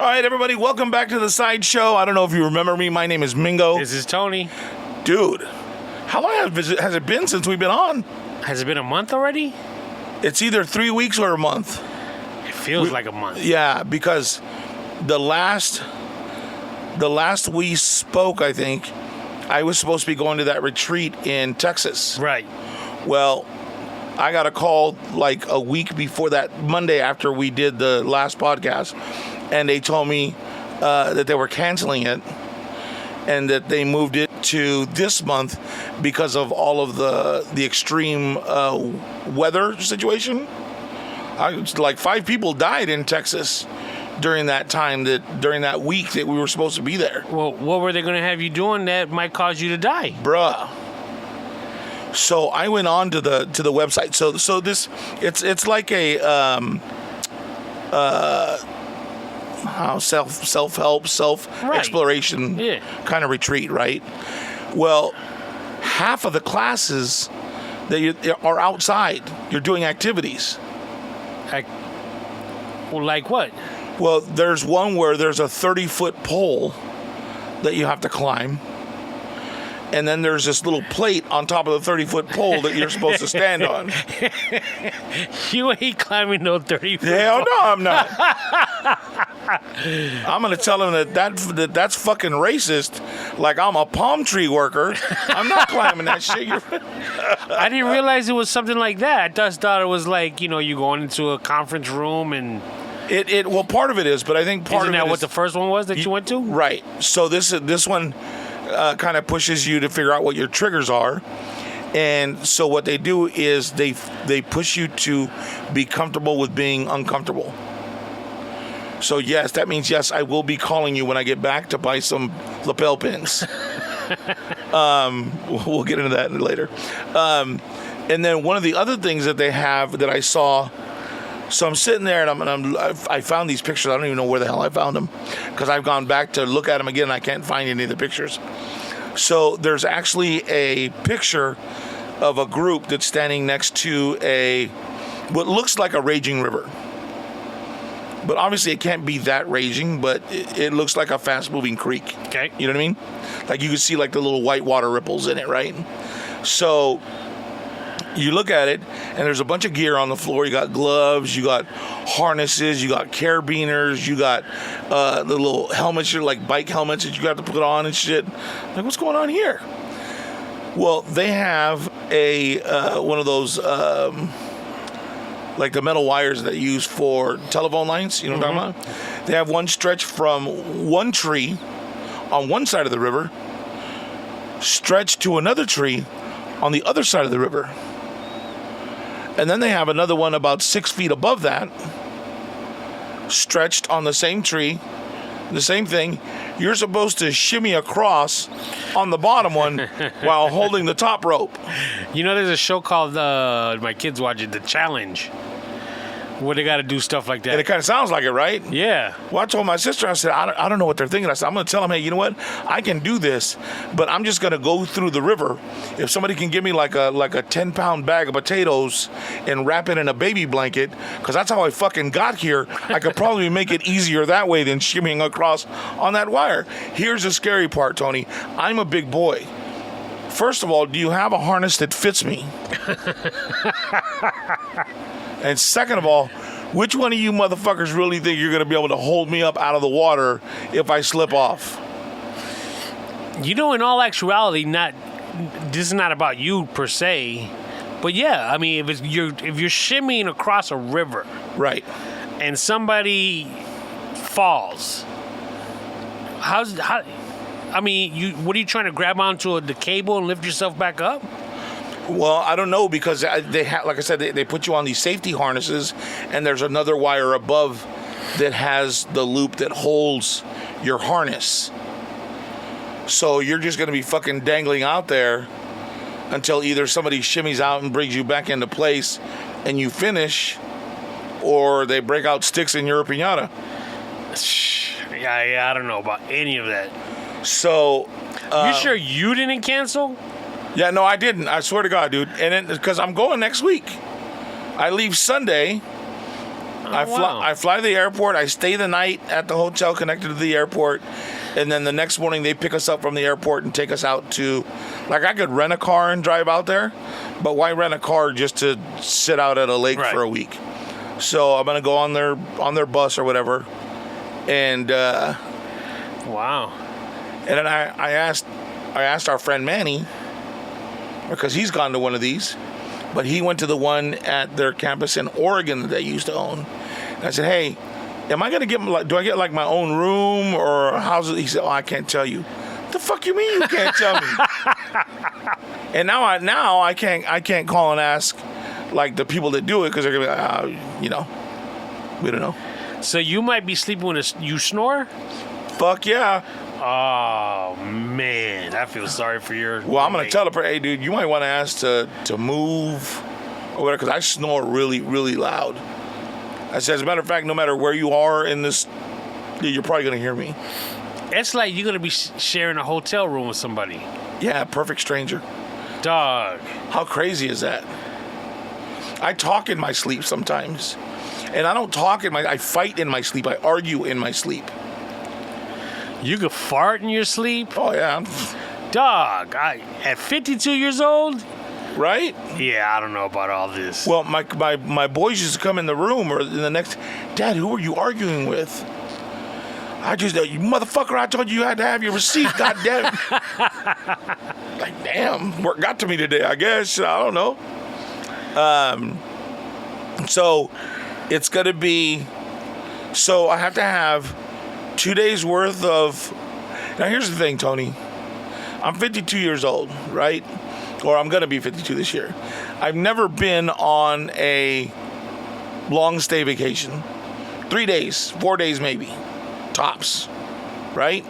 All right, everybody, welcome back to the Sideshow. I don't know if you remember me. My name is Mingo. This is Tony. Dude, how long has it been since we've been on? Has it been a month already? It's either 3 weeks or a month. It feels like a month. Yeah, because the last we spoke, I think, I was supposed to be going to that retreat in Texas. Right. Well, I got a call like a week before that, Monday after we did the last podcast, and they told me that they were canceling it and that they moved it to this month because of all of the extreme weather situation. Like 5 people died in Texas during that time, during that week that we were supposed to be there. Well, what were they going to have you doing that might cause you to die? Bruh. So I went on to the website. So this it's like a self-help, self-exploration kind of retreat, right? Well, half of the classes that are outside. You're doing activities. Like what? Well, there's one where there's a 30-foot pole that you have to climb. And then there's this little plate on top of the 30-foot pole that you're supposed to stand on. You ain't climbing no 30-foot Hell no, I'm not. I'm going to tell him that's fucking racist. Like I'm a palm tree worker. I'm not climbing that shit. I didn't realize it was something like that. I just thought it was like, you going into a conference room and... Well, part of it is, but I think part Isn't of it that what the first one was that you went to? Right. So this one... kind of pushes you to figure out what your triggers are. And so what they do is they push you to be comfortable with being uncomfortable. So yes, that means yes, I will be calling you when I get back to buy some lapel pins. We'll get into that later. And then one of the other things that they have that I saw. So I'm sitting there and I found these pictures. I don't even know where the hell I found them because I've gone back to look at them again and I can't find any of the pictures. So there's actually a picture of a group that's standing next to what looks like a raging river. But obviously it can't be that raging, but it looks like a fast moving creek. Okay. You know what I mean? Like you can see like the little white water ripples in it, right? So you look at it, and there's a bunch of gear on the floor. You got gloves, you got harnesses, you got carabiners, you got the little helmets, like bike helmets that you got to put on and shit. Like, what's going on here? Well, they have one of those, like the metal wires that you use for telephone lines. You know what I'm talking about? They have one stretch from one tree on one side of the river, stretched to another tree on the other side of the river. And then they have another one about 6 feet above that, stretched on the same tree, the same thing. You're supposed to shimmy across on the bottom one while holding the top rope. There's a show called, my kids watch it, The Challenge, where they got to do stuff like that. And it kind of sounds like it, right? Yeah. Well, I told my sister, I said, I don't know what they're thinking. I said, I'm going to tell them, hey, you know what? I can do this, but I'm just going to go through the river. If somebody can give me like a 10-pound bag of potatoes and wrap it in a baby blanket, because that's how I fucking got here, I could probably make it easier that way than shimmying across on that wire. Here's the scary part, Tony. I'm a big boy. First of all, do you have a harness that fits me? And second of all, which one of you motherfuckers really think you're going to be able to hold me up out of the water if I slip off? In all actuality, this is not about you per se, but yeah, I mean, if you're shimmying across a river, right, and somebody falls, what are you trying to grab onto the cable and lift yourself back up? Well, I don't know because they have, like I said, they put you on these safety harnesses, and there's another wire above that has the loop that holds your harness. So you're just going to be fucking dangling out there until either somebody shimmies out and brings you back into place and you finish, or they break out sticks in your piñata. Yeah, I don't know about any of that. So... you sure you didn't cancel? Yeah, no, I didn't. I swear to God, dude. And because I'm going next week. I leave Sunday. I fly to the airport. I stay the night at the hotel connected to the airport, and then the next morning they pick us up from the airport and take us out to, like, I could rent a car and drive out there, but why rent a car just to sit out at a lake for a week? So I'm gonna go on their bus or whatever, and wow. And then I asked our friend Manny, because he's gone to one of these, but he went to the one at their campus in Oregon that they used to own. And I said, hey, am I gonna do I get like my own room, or how's it? He said, oh, I can't tell you. The fuck you mean you can't tell me? And now I can't call and ask like the people that do it, because they're gonna be like, we don't know. So you might be sleeping when you snore? Fuck yeah. Oh man, I feel sorry for your. Well, I'm gonna tell the person, hey, dude, you might want to ask to move or whatever, because I snore really, really loud. I said, as a matter of fact, no matter where you are in this, you're probably gonna hear me. It's like you're gonna be sharing a hotel room with somebody. Yeah, perfect stranger. Dog. How crazy is that? I talk in my sleep sometimes, and I don't talk I fight in my sleep. I argue in my sleep. You could fart in your sleep? Oh yeah. Dog, at 52 years old? Right? Yeah, I don't know about all this. Well, my boys used to come in the room or in the next, Dad, who are you arguing with? I just, you motherfucker, I told you had to have your receipt, goddamn. Like, damn, work got to me today, I guess. I don't know. So it's going to be, so I have to have 2 days worth of, now here's the thing, Tony. I'm 52 years old, right? Or I'm going to be 52 this year. I've never been on a long stay vacation. 3 days, 4 days maybe, tops, right?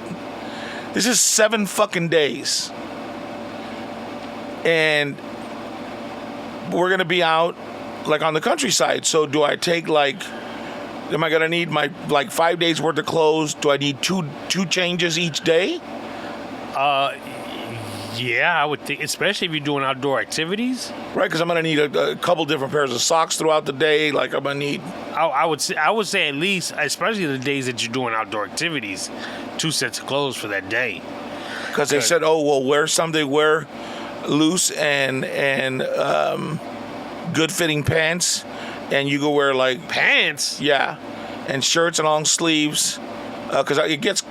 This is 7 fucking days. And we're going to be out like on the countryside. So do I take am I going to need my 5 days worth of clothes? Do I need two changes each day? Yeah, I would think, especially if you're doing outdoor activities. Right, because I'm going to need a couple different pairs of socks throughout the day. Like I'm going to need... I would say at least, especially the days that you're doing outdoor activities, 2 sets of clothes for that day. Because they said, oh, well, wear loose and good-fitting pants, and you go wear pants? Yeah, and shirts and long sleeves. Because it gets...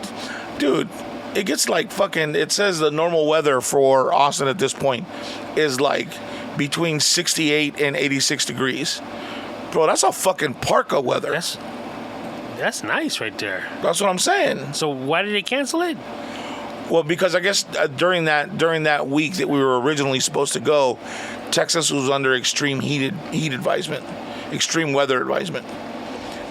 Dude... It gets fucking, it says the normal weather for Austin at this point is between 68 and 86 degrees. Bro, that's a fucking parka weather. That's nice right there. That's what I'm saying. So why did they cancel it? Well, because I guess during that week that we were originally supposed to go, Texas was under extreme heat advisement, extreme weather advisement.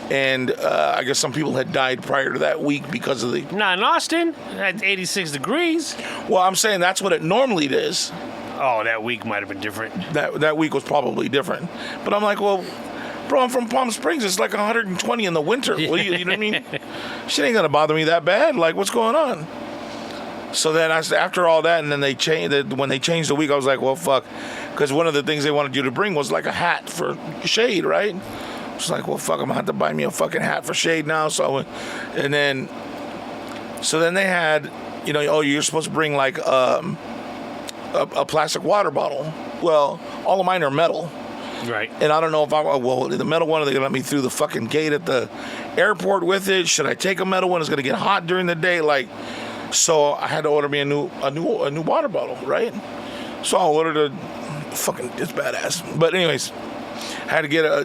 And I guess some people had died prior to that week because of the... Not in Austin, at 86 degrees. Well, I'm saying that's what it normally is. Oh, that week might have been different. That week was probably different. But I'm like, well, bro, I'm from Palm Springs. It's 120 in the winter. Well, you know what I mean? Shit ain't going to bother me that bad. What's going on? So then after all that, and then when they changed the week, I was like, well, fuck. Because one of the things they wanted you to bring was a hat for shade, right? It's like, well, fuck, I'm going to have to buy me a fucking hat for shade now. So I went, so then they had, you're supposed to bring a plastic water bottle. Well, all of mine are metal. Right. And I don't know if the metal one, are they going to let me through the fucking gate at the airport with it? Should I take a metal one? It's going to get hot during the day. So I had to order me a new water bottle, right? So I ordered it's badass. But anyways, I had to get a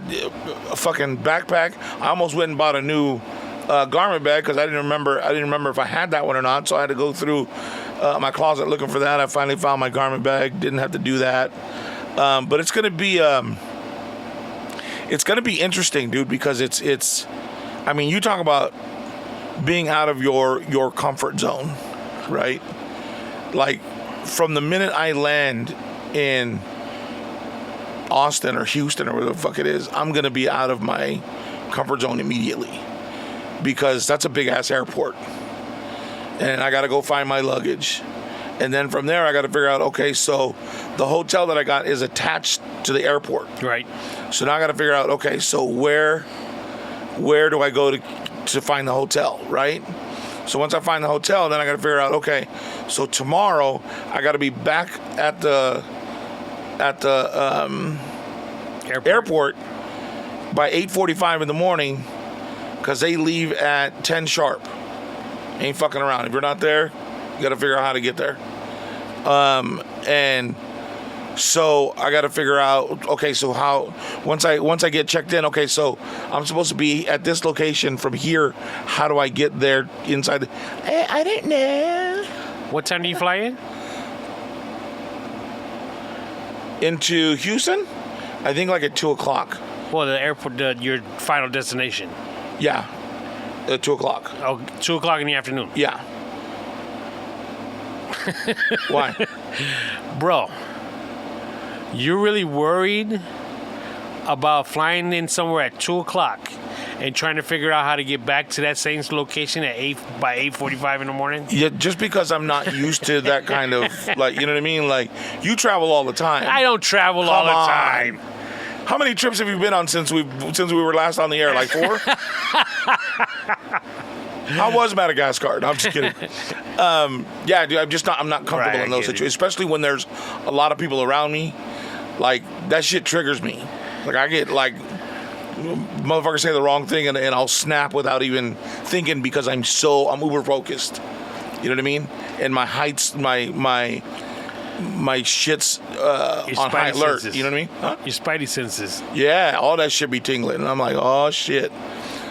fucking backpack. I almost went and bought a new garment bag because I didn't remember if I had that one or not. So I had to go through my closet looking for that. I finally found my garment bag. Didn't have to do that. But it's gonna be interesting, dude, because it's. I mean, you talk about being out of your comfort zone, right? From the minute I land in Austin or Houston or whatever the fuck it is, I'm going to be out of my comfort zone immediately because that's a big ass airport. And I got to go find my luggage. And then from there, I got to figure out, okay, so the hotel that I got is attached to the airport. Right. So now I got to figure out, okay, so where where do I go to find the hotel, right? So once I find the hotel, then I got to figure out, okay, so tomorrow I got to be back at the airport by 8:45 in the morning because they leave at 10 sharp. Ain't fucking around. If you're not there, you got to figure out how to get there. And so I got to figure out, okay, so how, once I get checked in, okay, so I'm supposed to be at this location from here. How do I get there inside? I don't know. What time do you fly in? Into Houston? I think like at 2 o'clock. Well, the airport, your final destination. Yeah, at 2 o'clock. Oh, 2 o'clock in the afternoon. Yeah. Why? Bro, you're really worried about flying in somewhere at 2 o'clock and trying to figure out how to get back to that same location at by 8:45 in the morning? Yeah, just because I'm not used to that kind of, like, you know what I mean? Like, you travel all the time. I don't travel all the time. How many trips have you been on since we were last on the air? Like 4? How was Madagascar? No, I'm just kidding. Yeah, dude, I'm not comfortable in those situations, especially when there's a lot of people around me. Like, that shit triggers me. Like, I get, like, motherfuckers say the wrong thing and I'll snap without even thinking because I'm uber focused. You know what I mean? And my heights, my shit's on high alert. Senses. You know what I mean? Huh? Your spidey senses. Yeah, all that shit be tingling. And I'm like, oh, shit.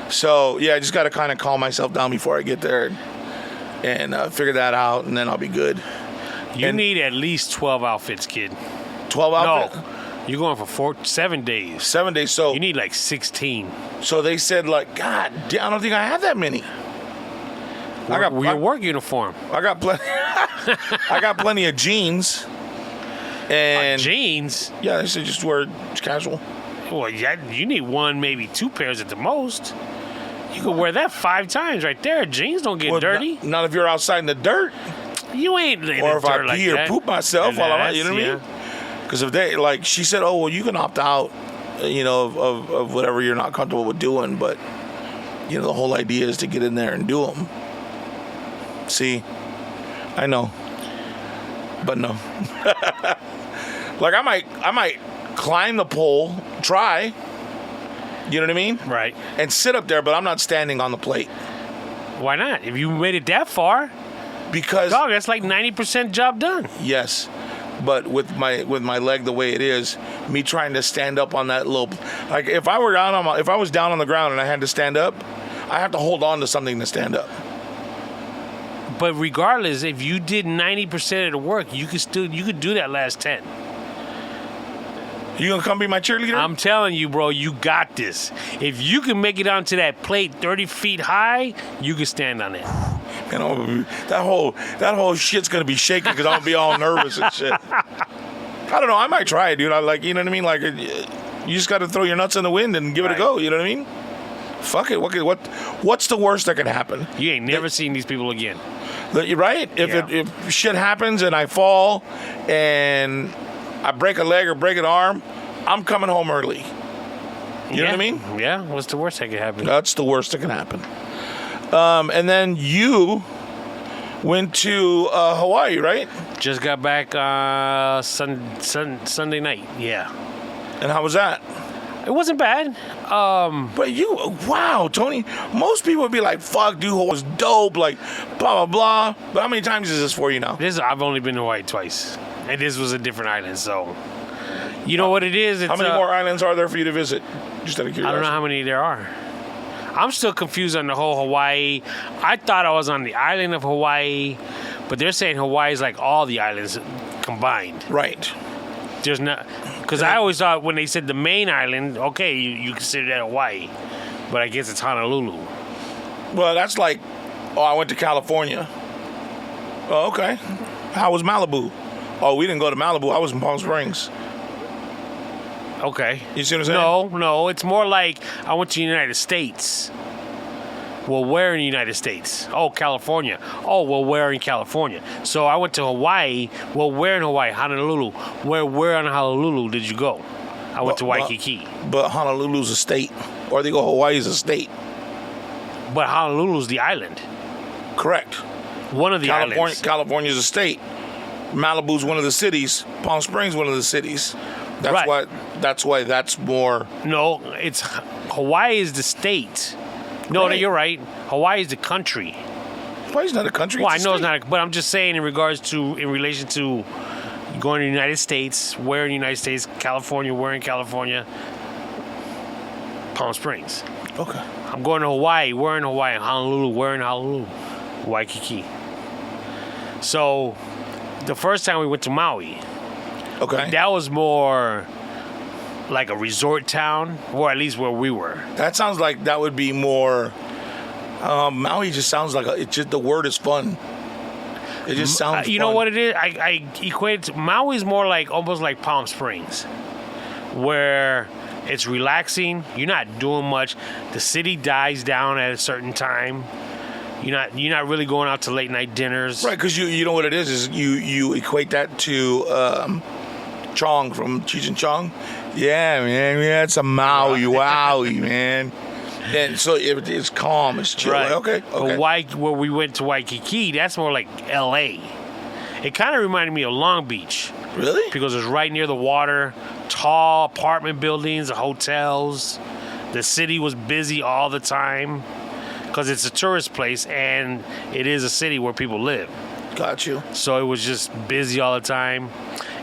So, yeah, I just got to kind of calm myself down before I get there and figure that out, and then I'll be good. You need at least 12 outfits, kid. 12 outfits? No, you're going for 7 days. 7 days, so... You need like 16. So they said, like, God, I don't think I have that many. Your work uniform. I got plenty. I got plenty of jeans. And jeans? Yeah, they said just wear casual. Well, yeah, you need 1, maybe 2 pairs at the most. You could wear that 5 times right there. Jeans don't get dirty. Not if you're outside in the dirt. You ain't in or the if dirt I like pee that. or poop myself while I'm out, you know what I mean? Because if they, like, she said, oh, well, you can opt out, you know, of whatever you're not comfortable with doing, but, you know, the whole idea is to get in there and do them. See, I know, but no. Like, I might climb the pole, try, you know what I mean? Right. And sit up there, but I'm not standing on the plate. Why not? If you made it that far, because dog, that's like 90% job done. Yes, but with my leg the way it is, me trying to stand up on that little, like if I was down on the ground and I had to stand up, I have to hold on to something to stand up. But regardless, if you did 90% of the work, you could do that last 10. You gonna come be my cheerleader? I'm telling you, bro, you got this. If you can make it onto that plate 30 feet high, you can stand on it. Man, that whole shit's gonna be shaking because I'm gonna be all nervous and shit. I don't know. I might try it, dude. I like, you know what I mean? Like, you just got to throw your nuts in the wind and give it a go. You know what I mean? Fuck it. What's the worst that can happen? You ain't never seen these people again. Right? If shit happens and I fall and I break a leg or break an arm, I'm coming home early. You know what I mean? Yeah. What's the worst that could happen? That's the worst that can happen. And then you went to Hawaii, right? Just got back Sunday night. Yeah. And how was that? It wasn't bad. But wow, Tony. Most people would be like, "Fuck, dude, Hawaii was dope." Like, blah blah blah. But how many times is this for you now? I've only been to Hawaii twice, and this was a different island. So, you know what it is? How many more islands are there for you to visit? Just out of curiosity. I don't know how many there are. I'm still confused on the whole Hawaii. I thought I was on the island of Hawaii, but they're saying Hawaii is like all the islands combined. Right. There's not, because I always thought when they said the main island, okay, you consider that Hawaii, but I guess it's Honolulu. Well, that's like, I went to California. Oh, okay. How was Malibu? Oh, we didn't go to Malibu. I was in Palm Springs. Okay. You see what I'm saying? No. It's more like I went to the United States. Well, where in the United States? Oh, California. Oh, well, where in California? So I went to Hawaii. Well, where in Hawaii? Honolulu. Where in Honolulu did you go? I went to Waikiki. But Honolulu's a state, or they go Hawaii's a state. But Honolulu's the island. Correct. One of the islands. California's a state. Malibu's one of the cities. Palm Springs one of the cities. That's Right. why that's more. No, it's Hawaii is the state. No, Right. you're right. Hawaii is the country. Hawaii's not a country. Well, I it's a know it's state. not, but I'm just saying in relation to going to the United States, where in the United States, California, where in California, Palm Springs. Okay. I'm going to Hawaii, where in Hawaii, Honolulu, where in Honolulu, Waikiki. So, the first time we went to Maui, Okay. that was more like a resort town, or at least where we were. That sounds like that would be more. Maui just sounds like the word is fun. It just sounds. You fun. know what it is? I equate it to Maui's more like almost like Palm Springs, where it's relaxing. You're not doing much. The city dies down at a certain time. You're not really going out to late night dinners. Right, because you know what it is you equate that to Chong from Cheech and Chong. Yeah, man, we had some Wowie, man. And so it's calm, it's chill. Right. Okay. But where we went to Waikiki, that's more like L.A. It kind of reminded me of Long Beach. Really? Because it's right near the water, tall apartment buildings, hotels. The city was busy all the time because it's a tourist place and it is a city where people live. Got you. So it was just busy all the time.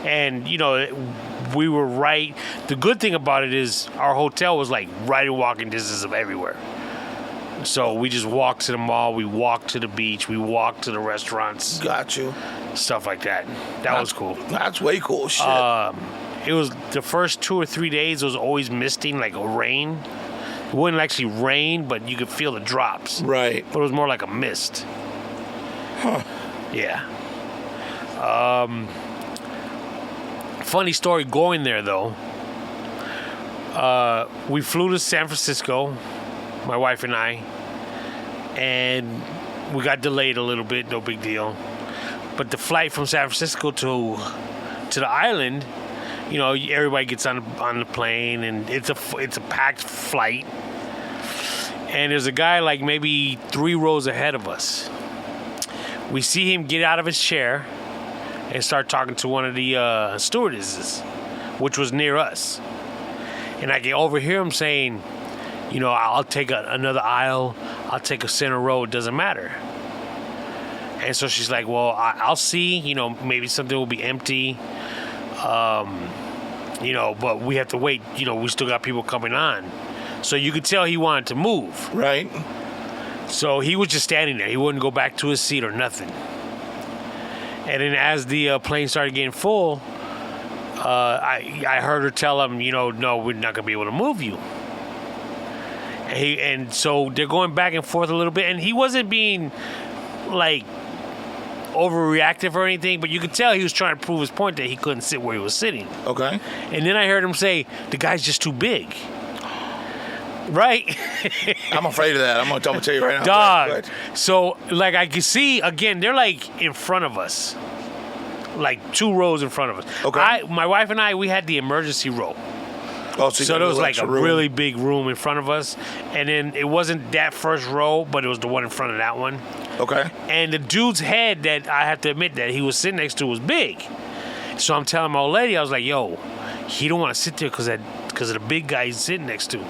And, we were right. The good thing about it is our hotel was like right in walking distance of everywhere. So we just walked to the mall, we walked to the beach, we walked to the restaurants, Got you. stuff like that. That was cool. That's way cool. Shit. It was the first 2 or 3 days was always misting, like a rain. It wouldn't actually rain, but you could feel the drops. Right. But it was more like a mist. Huh. Yeah. Funny story going there, though. We flew to San Francisco, my wife and I, and we got delayed a little bit, no big deal. But the flight from San Francisco to the island, everybody gets on the plane, and it's a packed flight. And there's a guy like maybe 3 rows ahead of us. We see him get out of his chair and start talking to one of the stewardesses, which was near us. And I can overhear him saying, I'll take another aisle, I'll take a center row, it doesn't matter. And so she's like, well, I'll see, maybe something will be empty, but we have to wait, we still got people coming on. So you could tell he wanted to move. Right. So he was just standing there. He wouldn't go back to his seat or nothing. And then as the plane started getting full, I heard her tell him, no, we're not going to be able to move you. And so they're going back and forth a little bit. And he wasn't being, like, overreactive or anything, but you could tell he was trying to prove his point that he couldn't sit where he was sitting. Okay. And then I heard him say, the guy's just too big. Right? I'm afraid of that. I'm gonna tell you right now. Dog. So, like, I can see, again, they're, like, in front of us. Like, 2 rows in front of us. Okay. My wife and I, we had the emergency row. Oh, So there was, like, a really big room in front of us. And then it wasn't that first row, but it was the one in front of that one. Okay. And the dude's head that I have to admit that he was sitting next to was big. So I'm telling my old lady, I was like, yo, he don't want to sit there because of the big guy he's sitting next to.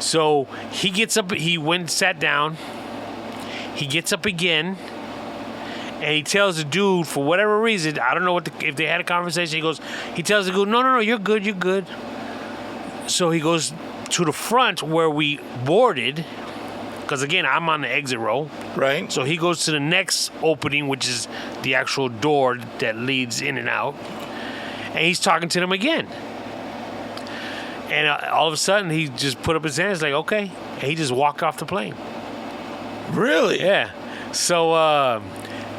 So he gets up, he went and sat down. He gets up again, and he tells the dude, for whatever reason, I don't know if they had a conversation, he tells the dude, no, you're good. So he goes to the front where we boarded, because again, I'm on the exit row. Right. So he goes to the next opening, which is the actual door that leads in and out, and he's talking to them again. And all of a sudden, he just put up his hands like, okay. And he just walked off the plane. Really? Yeah. So,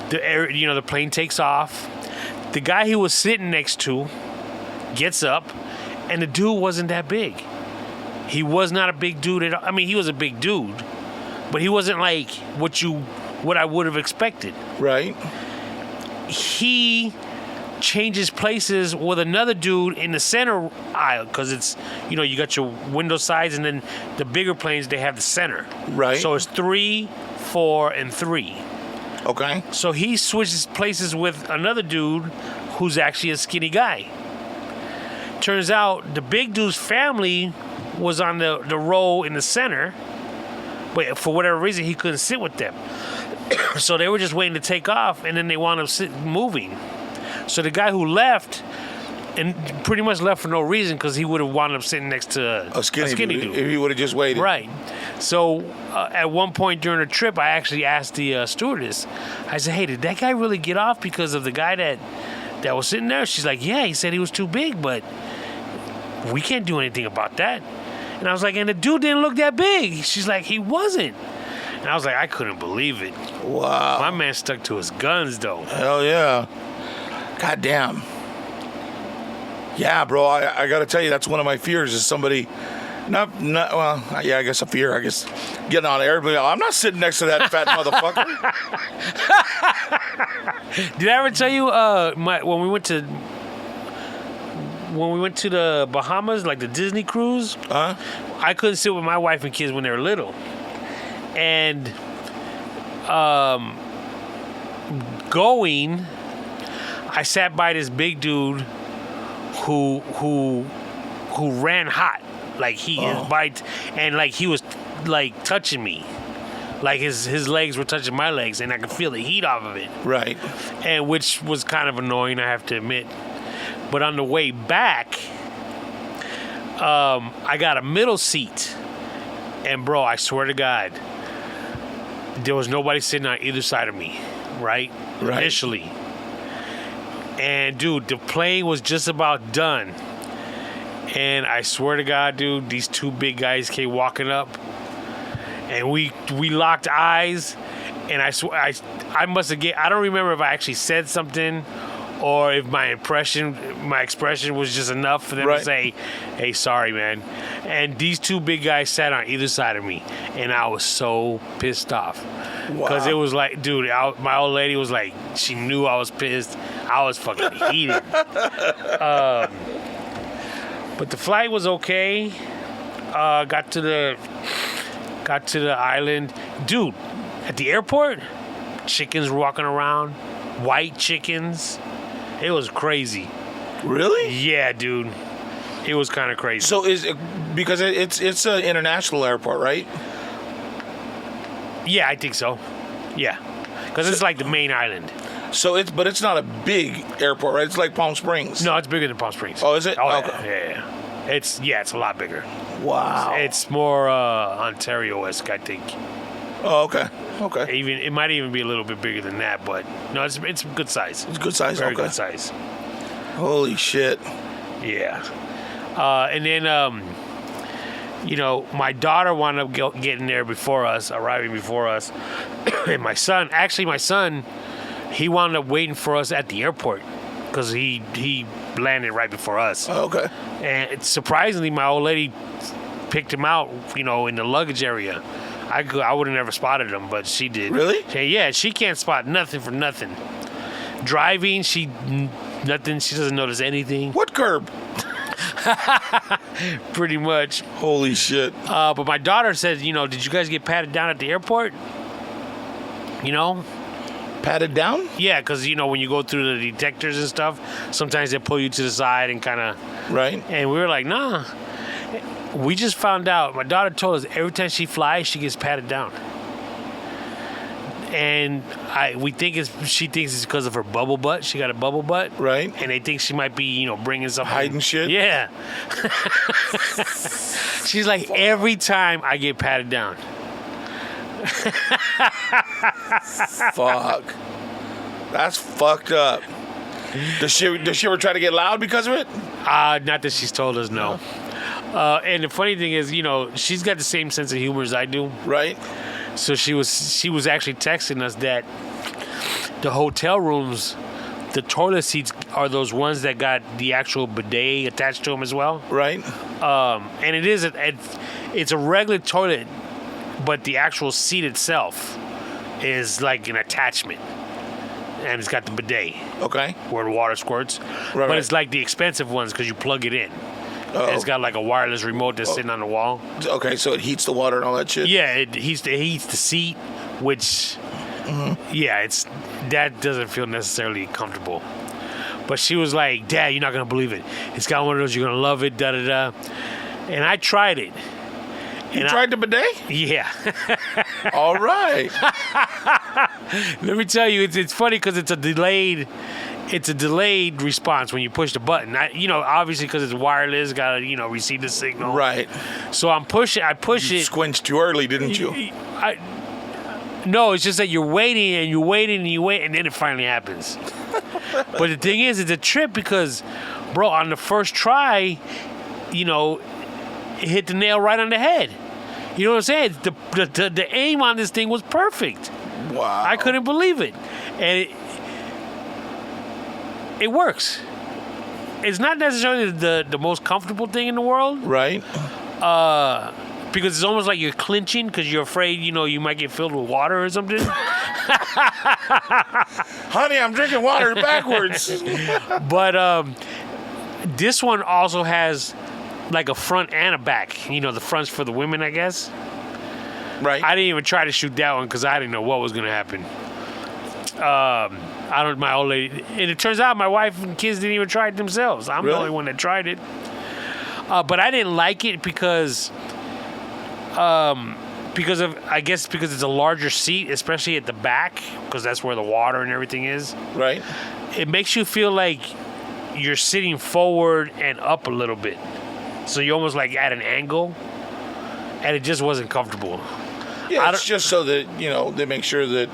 the plane takes off. The guy he was sitting next to gets up, and the dude wasn't that big. He was not a big dude at all. I mean, he was a big dude, but he wasn't like what I would have expected. Right. He changes places with another dude in the center aisle because it's, you got your window sides, and then the bigger planes, they have the center. Right. So it's 3, 4, and 3. Okay. So he switches places with another dude who's actually a skinny guy. Turns out the big dude's family was on the row in the center, but for whatever reason, he couldn't sit with them. So they were just waiting to take off, and then they wound up moving. So the guy who left, and pretty much left for no reason, because he would have wound up sitting next to A skinny dude. If he would have just waited. Right. So at one point during the trip, I actually asked the stewardess, I said, hey, did that guy really get off because of the guy that was sitting there? She's like, yeah, he said he was too big, but we can't do anything about that. And I was like, and the dude didn't look that big. She's like, he wasn't. And I was like, I couldn't believe it. Wow. My man stuck to his guns, though. Hell yeah. God damn. Yeah, bro, I got to tell you, that's one of my fears is somebody, well, yeah, I guess a fear, getting on air, but I'm not sitting next to that fat motherfucker. Did I ever tell you when we went to the Bahamas, like the Disney cruise? I couldn't sit with my wife and kids when they were little. And going, I sat by this big dude who ran hot, like his bite, and like he was like touching me, like his legs were touching my legs, and I could feel the heat off of it. Right. And which was kind of annoying, I have to admit. But on the way back, I got a middle seat, and bro, I swear to God, there was nobody sitting on either side of me, right? Initially. And dude, the plane was just about done. And I swear to God, dude, these two big guys came walking up. And we locked eyes. And I swear, I must have I don't remember if I actually said something or if my expression was just enough for them to say, hey, sorry, man. And these two big guys sat on either side of me. And I was so pissed off. Because it was like, dude, my old lady was like, she knew I was pissed. I was fucking heated. But the flight was okay. Got to the island. Dude, at the airport, chickens were walking around. White chickens. It was crazy. Really? Yeah, dude. It was kind of crazy. So because it's an international airport, right? Yeah, I think so. Yeah. Because it's like the main island. So but it's not a big airport, right? It's like Palm Springs. No, it's bigger than Palm Springs. Oh, is it? Oh, okay. Yeah. It's a lot bigger. Wow. It's more Ontario-esque, I think. Oh, okay. Okay. It might even be a little bit bigger than that, but no, it's good size. It's good size. Very okay. good size. Holy shit. Yeah. And then my daughter wound up getting there arriving before us. And my son, he wound up waiting for us at the airport because he landed right before us. Oh, okay. And surprisingly, my old lady picked him out, in the luggage area. I would have never spotted him, but she did. Really? Yeah, she can't spot nothing for nothing. Driving, nothing. She doesn't notice anything. What curb? Pretty much. Holy shit. But my daughter said, did you guys get patted down at the airport? Patted down? Yeah, because, when you go through the detectors and stuff, sometimes they pull you to the side and kind of... Right. And we were like, nah. We just found out. My daughter told us every time she flies, she gets patted down. And she thinks it's because of her bubble butt. She got a bubble butt. Right. And they think she might be, bringing something. Hiding shit? Yeah. She's like, every time I get patted down. Fuck. That's fucked up. Does she ever try to get loud because of it? Not that she's told us, no. And the funny thing is, she's got the same sense of humor as I do. Right. So she was actually texting us that the hotel rooms, the toilet seats are those ones that got the actual bidet attached to them as well. Right. And it's a regular toilet, but the actual seat itself is like an attachment. and it's got the bidet Okay. where the water squirts. Right, But it's like the expensive ones because you plug it in. Oh. It's got like a wireless remote that's sitting on the wall. Okay, so it heats the water and all that shit? Yeah, it heats the seat, which, yeah, that doesn't feel necessarily comfortable. But she was like, Dad, you're not going to believe it. It's got one of those, you're going to love it, da-da-da. And I tried it. You tried the bidet? Yeah. All right. Let me tell you, it's funny because it's a delayed response when you push the button. Obviously because it's wireless, got to, receive the signal. Right. So I push You it. squinched too early, didn't you? No, it's just that you're waiting and you wait and you wait, and then it finally happens. But the thing is, it's a trip because, bro, on the first try, it hit the nail right on the head. You know what I'm saying? The aim on this thing was perfect. Wow. I couldn't believe it. And it works. It's not necessarily the most comfortable thing in the world. Right. Because it's almost like you're clinching because you're afraid, you might get filled with water or something. Honey, I'm drinking water backwards. But this one also has like a front and a back. The front's for the women, I guess. Right. I didn't even try to shoot that one because I didn't know what was going to happen. My old lady. And it turns out my wife and kids didn't even try it themselves. I'm the only one that tried it. But I didn't like it because it's a larger seat, especially at the back, because that's where the water and everything is. Right. It makes you feel like you're sitting forward and up a little bit. So you're almost like at an angle, and it just wasn't comfortable. Yeah, it's just so that, they make sure that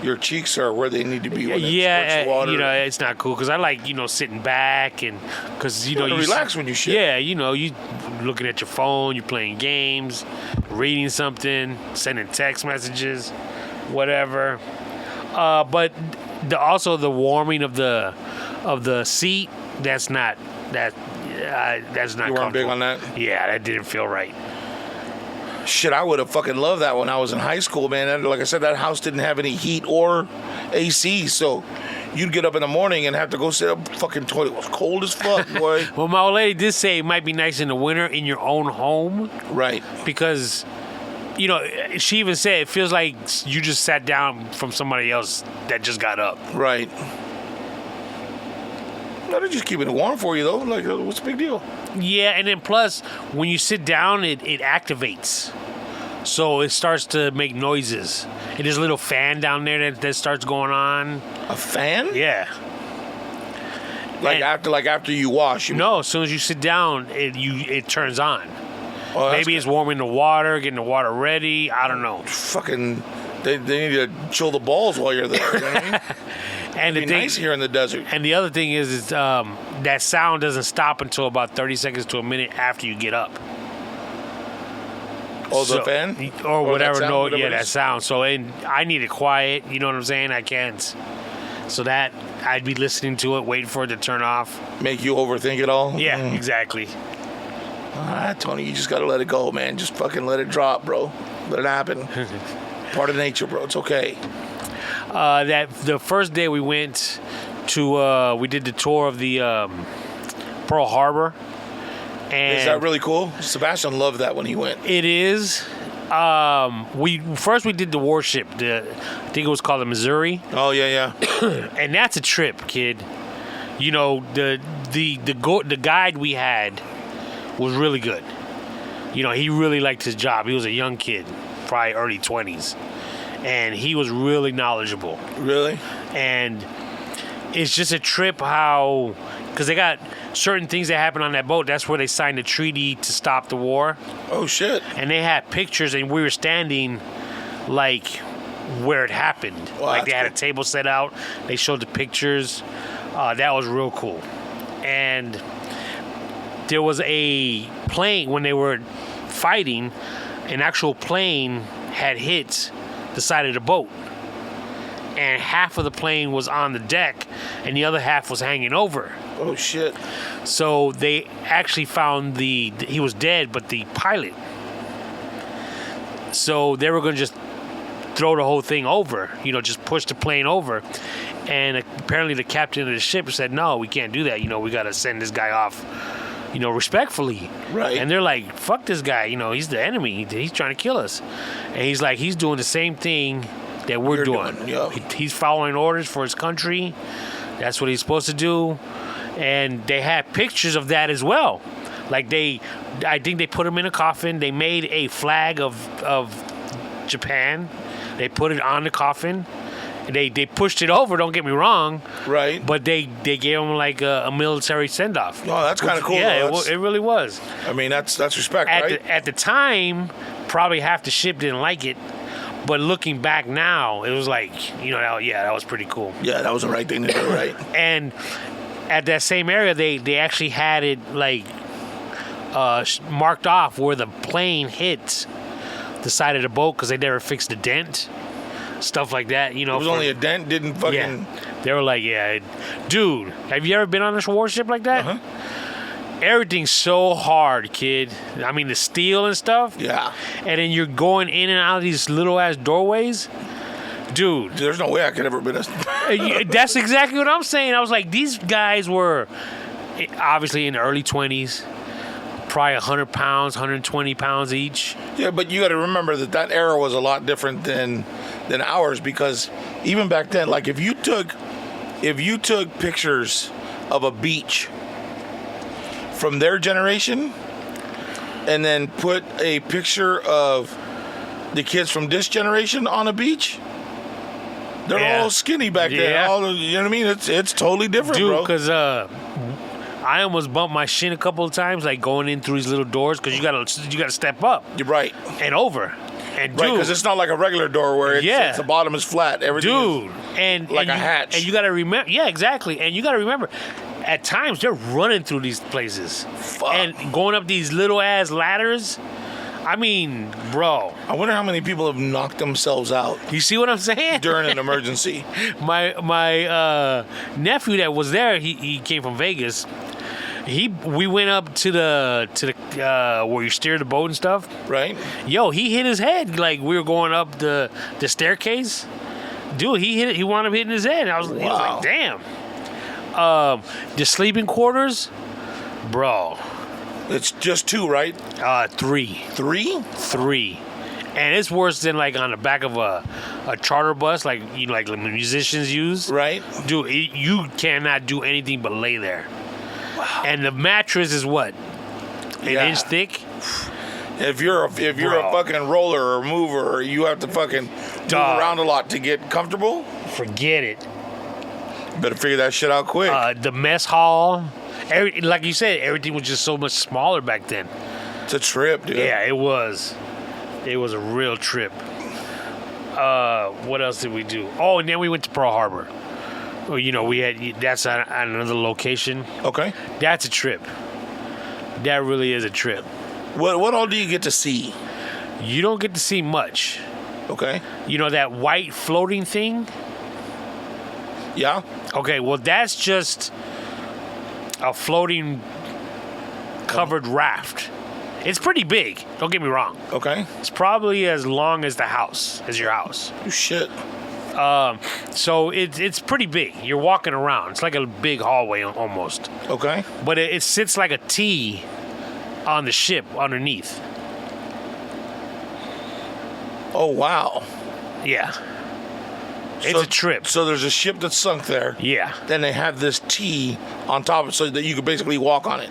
your cheeks are where they need to be when it squirts water. It's not cool because I like, sitting back and because, you relax when you shit. Yeah, you looking at your phone, you're playing games, reading something, sending text messages, whatever. But also the warming of the seat, that's not You weren't big on that? Yeah, that didn't feel right. Shit, I would have fucking loved that when I was in high school, man. And like I said, that house didn't have any heat or AC, so you'd get up in the morning and have to go sit up. Fucking toilet was cold as fuck, boy. Well, my old lady did say it might be nice in the winter in your own home. Right. Because, she even said it feels like you just sat down from somebody else that just got up. Right. No, they're just keeping it warm for you, though. Like, what's the big deal? Yeah, and then plus, when you sit down, it activates. So it starts to make noises. And there's a little fan down there that starts going on. A fan? Yeah. After you wash? No, as soon as you sit down, it turns on. Oh, maybe it's warming the water, getting the water ready. I don't know. Fucking, they need to chill the balls while you're there. You know what I mean? And It'd be nice here in the desert. And the other thing is that sound doesn't stop until about 30 seconds to a minute after you get up. Oh, the fan? Or whatever. That sound, that sound. So I need it quiet. You know what I'm saying? I can't. So that I'd be listening to it, waiting for it to turn off. Make you overthink it all? Yeah, exactly. Tony, you just got to let it go, man. Just fucking let it drop, bro. Let it happen. Part of nature, bro. It's okay. The first day we went to, we did the tour of the Pearl Harbor. And is that really cool? Sebastian loved that when he went. It is. We did the warship. I think it was called the Missouri. Oh yeah. And that's a trip, kid. The guide we had was really good. He really liked his job. He was a young kid, probably early 20s. And he was really knowledgeable. Really? And it's just a trip because they got certain things that happen on that boat. That's where they signed a treaty to stop the war. Oh, shit. And they had pictures, and we were standing, like, where it happened. Well, like, they had a table set out. They showed the pictures. That was real cool. And there was a plane, when they were fighting, an actual plane had hit the side of the boat. And half of the plane was on the deck, and the other half was hanging over. Oh, shit. So they actually found he was dead, but the pilot. So they were going to just throw the whole thing over. Just push the plane over. And apparently the captain of the ship said, no, we can't do that. We got to send this guy off, respectfully. Right. And they're like, fuck this guy. He's the enemy. He's trying to kill us. And he's like, he's doing the same thing that we're doing. Yeah. He's following orders for his country. That's what he's supposed to do. And they had pictures of that as well. Like I think they put him in a coffin. They made a flag of Japan. They put it on the coffin. They pushed it over, don't get me wrong. Right. But they gave him like a military send-off. Oh, that's kind of cool. Yeah, it really was. I mean, that's respect, right? At the time, probably half the ship didn't like it. But looking back now, it was like, that was pretty cool. Yeah, that was the right thing to do, right? And at that same area, they actually had it like marked off where the plane hit the side of the boat because they never fixed the dent. Stuff like that, It was only a dent, didn't fucking... Yeah. They were like, dude, have you ever been on this warship like that? Uh-huh. Everything's so hard, kid. I mean, the steel and stuff. Yeah. And then you're going in and out of these little-ass doorways. Dude. There's no way I could ever been That's exactly what I'm saying. I was like, these guys were obviously in the early 20s. Probably 100 pounds, 120 pounds each. Yeah, but you got to remember that era was a lot different than ours, because even back then, like if you took pictures of a beach from their generation and then put a picture of the kids from this generation on a beach, they're all skinny back then. You know what I mean? It's totally different, dude, bro. Because I almost bumped my shin a couple of times, like going in through these little doors, because you gotta step up. You're right. And over. And dude, right, because it's not like a regular door where it's the bottom is flat. Everything dude, is like a hatch. And you got to remember, yeah, exactly. And you got to remember, at times they're running through these places. Fuck. And going up these little ass ladders. I mean, bro. I wonder how many people have knocked themselves out. You see what I'm saying? During an emergency. My nephew that was there, he came from Vegas. We went up to the where you steer the boat and stuff. Right. Yo, he hit his head like we were going up the staircase. Dude, he wound up hitting his head. I was like, damn. The sleeping quarters, bro. It's just 2, right? 3. 3? 3. And it's worse than like on the back of a charter bus, like like the musicians use. Right. Dude, you cannot do anything but lay there. Wow. And the mattress is what? An inch thick? If you're a fucking roller or mover, or you have to fucking move around a lot to get comfortable, forget it. Better figure that shit out quick. The mess hall, like you said, everything was just so much smaller back then. It's a trip, dude. Yeah, it was. It was a real trip. What else did we do? Oh, and then we went to Pearl Harbor. We that's on another location. Okay. That's a trip. That really is a trip. What all do you get to see? You don't get to see much. Okay. That white floating thing? Yeah. Okay, well, that's just a floating covered raft. It's pretty big. Don't get me wrong. Okay. It's probably as long as your house. Oh, shit. So it's pretty big. You're walking around. It's like a big hallway almost. Okay. But it sits like a T on the ship underneath. Oh, wow. Yeah. It's a trip. So there's a ship that's sunk there. Yeah. Then they have this T on top of it so that you could basically walk on it.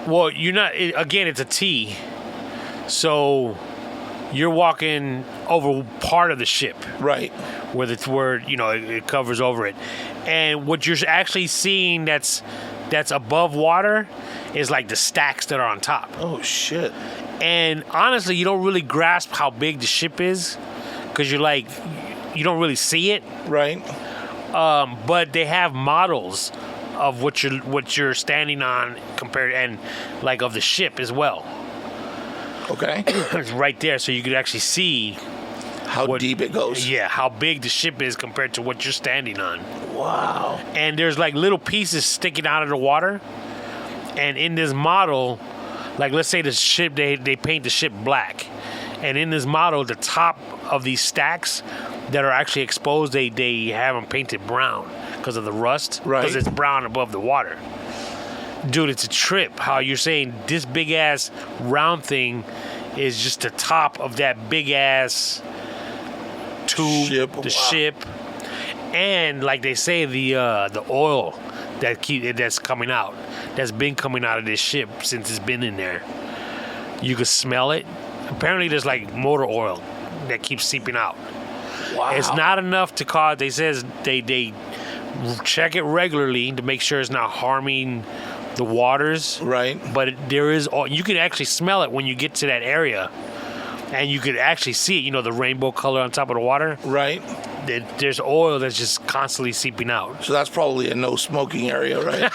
Well, you're not. Again, it's a T. So you're walking over part of the ship. Right. Where it covers over it. And what you're actually seeing that's above water is like the stacks that are on top. Oh, shit. And honestly, you don't really grasp how big the ship is because you don't really see it. Right. But they have models of what you're standing on compared and like of the ship as well. Okay. It's right there, so you could actually see how deep it goes. Yeah, how big the ship is compared to what you're standing on. Wow. And there's like little pieces sticking out of the water. And in this model, like let's say the ship, they paint the ship black. And in this model, the top of these stacks that are actually exposed, they have them painted brown because of the rust. Right. Because it's brown above the water. Dude, it's a trip how you're saying this big ass round thing is just the top of that big ass tube, ship. And like they say, the oil that's coming out, that's been coming out of this ship since it's been in there. You could smell it. Apparently there's like motor oil that keeps seeping out. Wow. It's not enough to cause, they check it regularly to make sure it's not harming the waters. Right. But there is, you can actually smell it when you get to that area. And you could actually see it, the rainbow color on top of the water. Right. There's oil that's just constantly seeping out. So that's probably a no smoking area, right?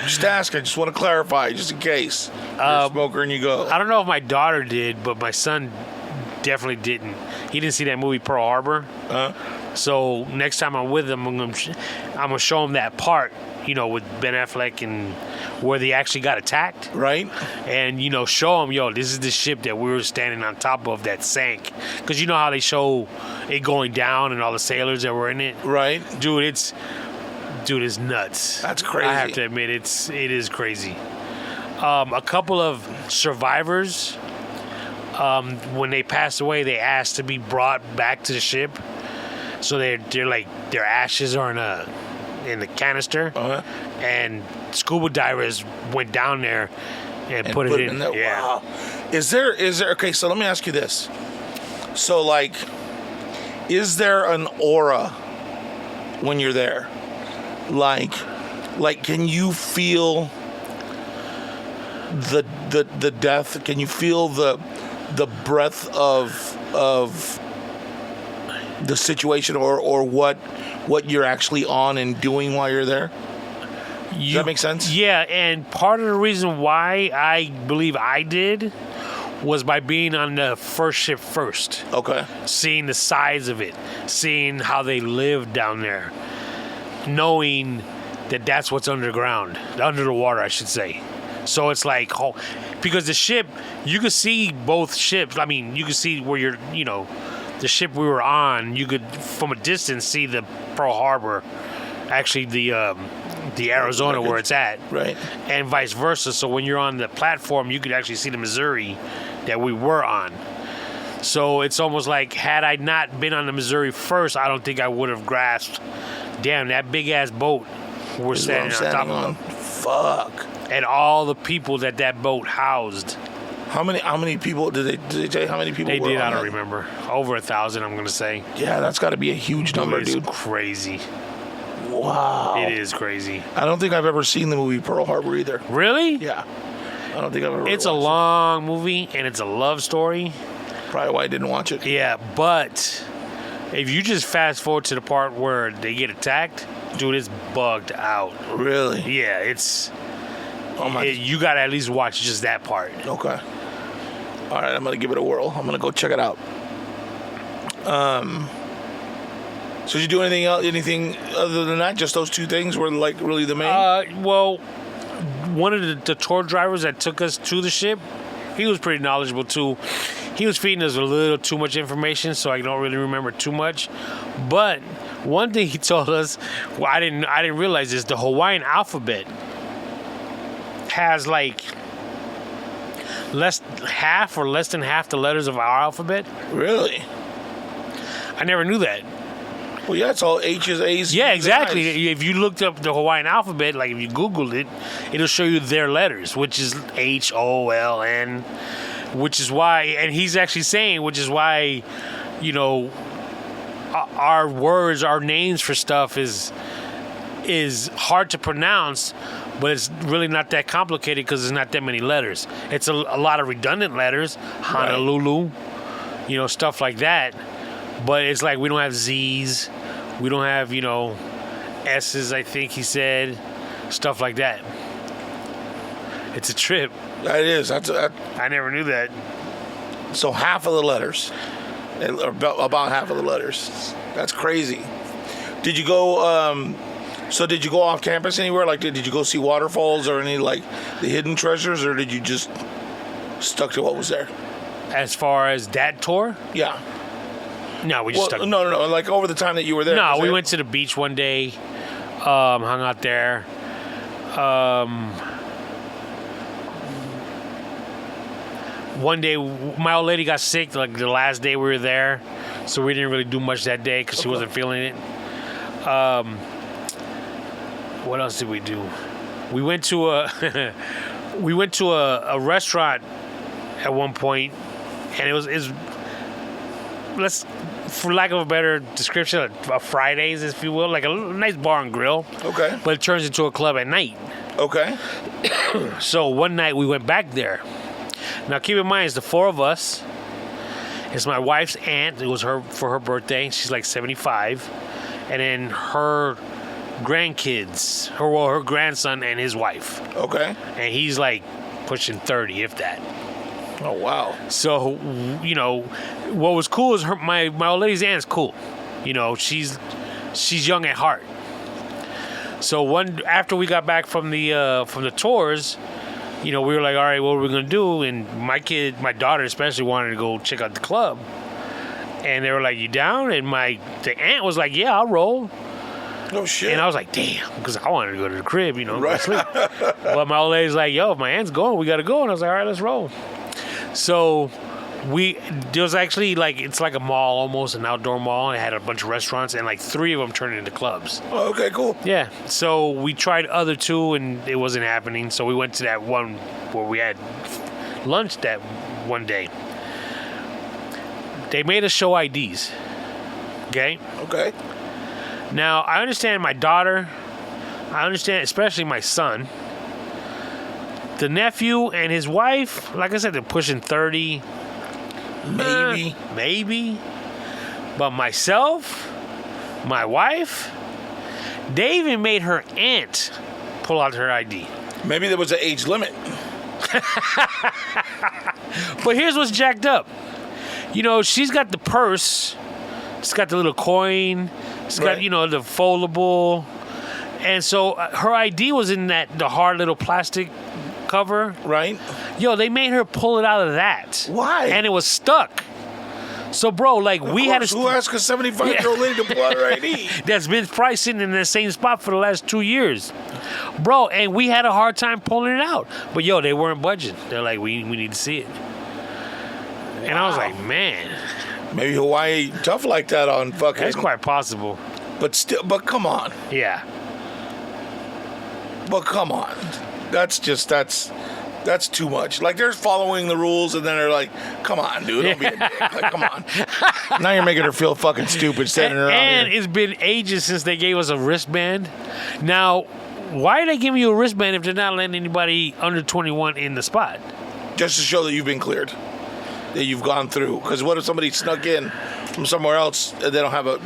Just ask. I just want to clarify, just in case you're a smoker and you go. I don't know if my daughter did, but my son definitely didn't. He didn't see that movie Pearl Harbor. So next time I'm with him, I'm gonna show him that part, with Ben Affleck and where they actually got attacked. Right. And, show them, this is the ship that we were standing on top of that sank. Because you know how they show it going down and all the sailors that were in it? Right. Dude, it's nuts. That's crazy. I have to admit, it is crazy. A couple of survivors, when they passed away, they asked to be brought back to the ship. So they're like, their ashes are in the canister. And scuba divers went down there and put it in there. Yeah. Wow. Is there okay, so let me ask you this. So like, is there an aura when you're there? Like can you feel the death? Can you feel the breath of the situation or what you're actually on and doing while you're there? Does that make sense? Yeah, and part of the reason why I believe I did was by being on the first ship first. Okay. Seeing the size of it, seeing how they live down there, knowing that that's what's underground, under the water, I should say. So it's like, because the ship, you could see both ships. I mean, you could see where you're, the ship we were on, you could, from a distance, see the Pearl Harbor, actually the Arizona where it's at. Right. And vice versa. So when you're on the platform, you could actually see the Missouri that we were on. So it's almost like, had I not been on the Missouri first, I don't think I would have grasped, damn, that big ass boat we're standing on top of. Fuck. And all the people that boat housed. How many people did they tell you how many people they were did? on I don't it? remember. Over 1,000, I'm gonna say. Yeah, that's got to be a huge number, It's dude. crazy. Wow. It is crazy. I don't think I've ever seen the movie Pearl Harbor either. Really? Yeah. I don't think I've ever. It's a watched long movie and it's a love story. it. Probably why I didn't watch it. Yeah, but if you just fast forward to the part where they get attacked, dude, it's bugged out. Really? Yeah, it's. Oh my. You gotta at least watch just that part. Okay. All right, I'm gonna give it a whirl. I'm gonna go check it out. So did you do anything else? Anything other than that? Just those two things were like really the main. Well, one of the tour drivers that took us to the ship, he was pretty knowledgeable too. He was feeding us a little too much information, so I don't really remember too much. But one thing he told us, well, I didn't realize this: the Hawaiian alphabet has like less than half the letters of our alphabet. Really? I never knew that. Well, yeah, it's all H's, A's. Yeah, U's, and exactly. I's. If you looked up the Hawaiian alphabet, like if you Googled it, it'll show you their letters, which is HOLN, which is why, and he's actually saying, which is why, our words, our names for stuff is hard to pronounce, but it's really not that complicated because there's not that many letters. It's a lot of redundant letters, Honolulu, stuff like that. But it's like we don't have Z's, we don't have, S's, I think he said, stuff like that. It's a trip. That is. I never knew that. So half of the letters, or about half of the letters. That's crazy. Did you go? So did you go off campus anywhere? Like, did you go see waterfalls or any like the hidden treasures, or did you just Stuck to what was there. As far as that tour, Yeah. no, we just Well, stuck. no. Like over the time that you were there. No, we it- went to the beach one day, hung out there. One day, my old lady got sick, like the last day we were there, so we didn't really do much that day because she wasn't feeling it. What else did we do? We went to a a restaurant at one point, and it was let's, for lack of a better description, a Fridays, if you will, like a nice bar and grill. Okay. But it turns into a club at night. Okay. So one night we went back there. Now keep in mind, it's the four of us. It's my wife's aunt. It was her for her birthday. She's like 75, and then her grandkids, her grandson and his wife, Okay. and he's like pushing 30, if that. Oh wow. So, you know, what was cool is my old lady's aunt's cool. You know, she's young at heart. So after we got back from the tours, you know, we were like, all right, what are we gonna do? And my daughter especially, wanted to go check out the club. And they were like, you down? And the aunt was like, yeah, I'll roll. Oh shit. And I was like, damn, because I wanted to go to the crib, you know, go Right. to sleep. But my old lady's like, yo, if my aunt's going, we got to go. And I was like, all right, let's roll. So there was actually it's like a mall, almost an outdoor mall. And it had a bunch of restaurants, and like 3 of them turned into clubs. Oh, okay, cool. Yeah. So we tried other 2, and it wasn't happening. So we went to that one where we had lunch that one day. They made us show IDs. Okay? Okay. Now, I understand my daughter. I understand especially my son. The nephew and his wife, like I said, they're pushing 30. Maybe. But myself, my wife, they even made her aunt pull out her ID. Maybe there was an age limit. But here's what's jacked up. You know, she's got the purse. It's got the little coin. It's got, Right. you know, the foldable. And so her ID was in the hard little plastic cover. Right. Yo, they made her pull it out of that. Why? And it was stuck. So, bro, like, we had Who asked a 75-year-old lady to pull out her ID? that's been probably sitting in the same spot for the last 2 years. Bro, and we had a hard time pulling it out. But, yo, they weren't budging. They're like, we need to see it. And I was like, man, Maybe Hawaii tough like that on fucking. that's quite possible. But come on. Yeah. But come on. That's too much. Like, they're following the rules, and then they're like, come on, dude, don't be a dick. Like, come on. Now you're making her feel fucking stupid standing around And here. it's been ages since they gave us a wristband. Now, why are they giving you a wristband if they're not letting anybody under 21 in the spot? Just to show that you've been cleared. That you've gone through. Because what if somebody snuck in from somewhere else and they don't have a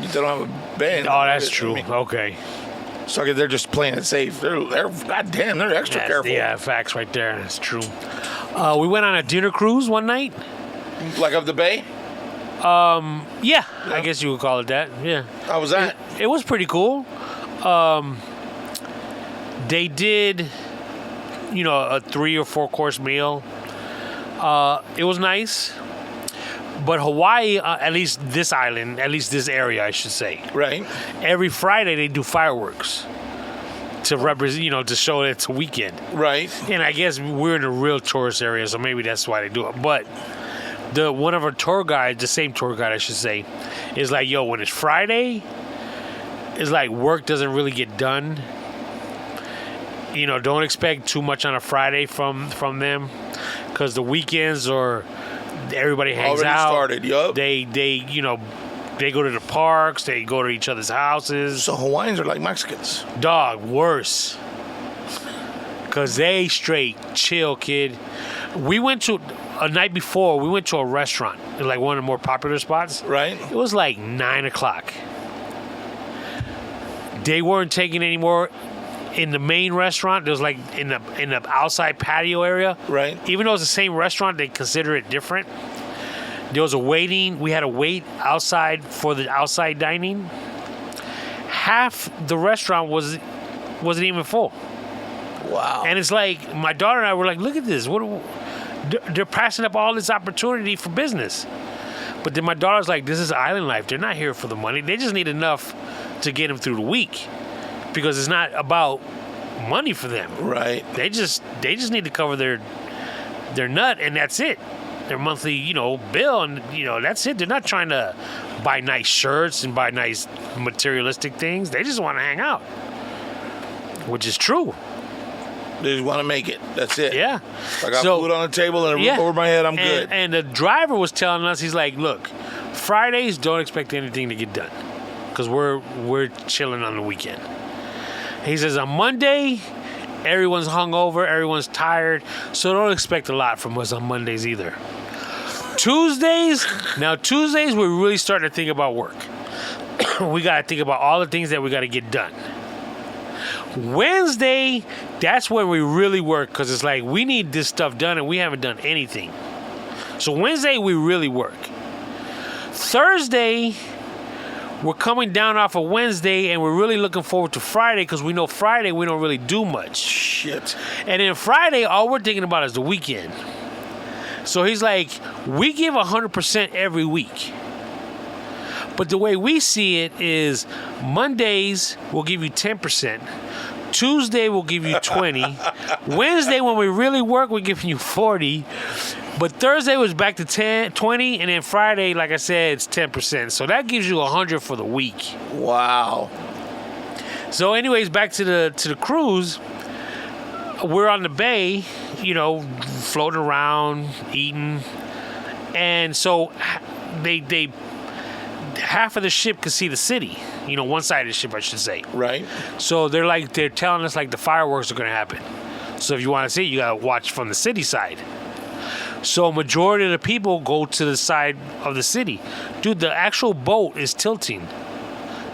band? Oh, that's I true. mean, Okay. so they're just playing it safe. They're goddamn, they're extra careful. Yeah, facts right there. That's true. We went on a dinner cruise one night. Like of the Bay? Yeah, I guess you would call it that. Yeah. How was that? It was pretty cool. They did, you know, a 3 or 4 course meal. It was nice. But Hawaii, at least this island, at least this area, I should say, Right. every Friday they do fireworks to represent, you know, to show that it's a weekend. Right. And I guess we're in a real tourist area, so maybe that's why they do it. But one of our tour guides, the same tour guide I should say, is like, yo, when it's Friday, it's like work doesn't really get done. You know, don't expect too much on a Friday from them, because the weekends or everybody hangs Already out. started, yup. They you know, they go to the parks, they go to each other's houses. So Hawaiians are like Mexicans. Dog, worse. Because they straight chill, kid. We went to, a night before, we went to a restaurant, like one of the more popular spots. Right. It was like 9 o'clock. They weren't taking any more in the main restaurant. There was like in the outside patio area. Right. Even though it's the same restaurant, they consider it different. There was we had to wait outside for the outside dining. Half the restaurant wasn't even full. Wow. And it's like, my daughter and I were like, look at this. they're passing up all this opportunity for business. But then my daughter's like, this is island life. They're not here for the money. They just need enough to get them through the week, because it's not about money for them. Right. They just need to cover their nut, and that's it. Their monthly, bill, and that's it. They're not trying to buy nice shirts and buy nice materialistic things. They just want to hang out, which is true. They just want to make it. That's it. Yeah. I got food on the table and a roof over my head. I'm good. And the driver was telling us, he's like, look, Fridays don't expect anything to get done, because we're chilling on the weekend. He says on Monday, everyone's hungover, everyone's tired, so don't expect a lot from us on Mondays either. Tuesdays, we're really starting to think about work. We got to think about all the things that we got to get done. Wednesday, that's when we really work, because it's like we need this stuff done and we haven't done anything. So Wednesday, we really work. Thursday, we're coming down off of Wednesday, and we're really looking forward to Friday, because we know Friday we don't really do much. Shit. And then Friday, all we're thinking about is the weekend. So he's like, we give 100% every week. But the way we see it is Mondays will give you 10%. Tuesday will give you 20. Wednesday, when we really work, we're giving you 40. But Thursday was back to 20, and then Friday, like I said, it's 10%. So that gives you 100 for the week. Wow. So anyways, back to the cruise. We're on the bay, floating around, eating. And so they half of the ship could see the city. One side of the ship, I should say. Right. So they're telling us like the fireworks are going to happen. So if you want to see it, you got to watch from the city side. So majority of the people go to the side of the city. Dude, the actual boat is tilting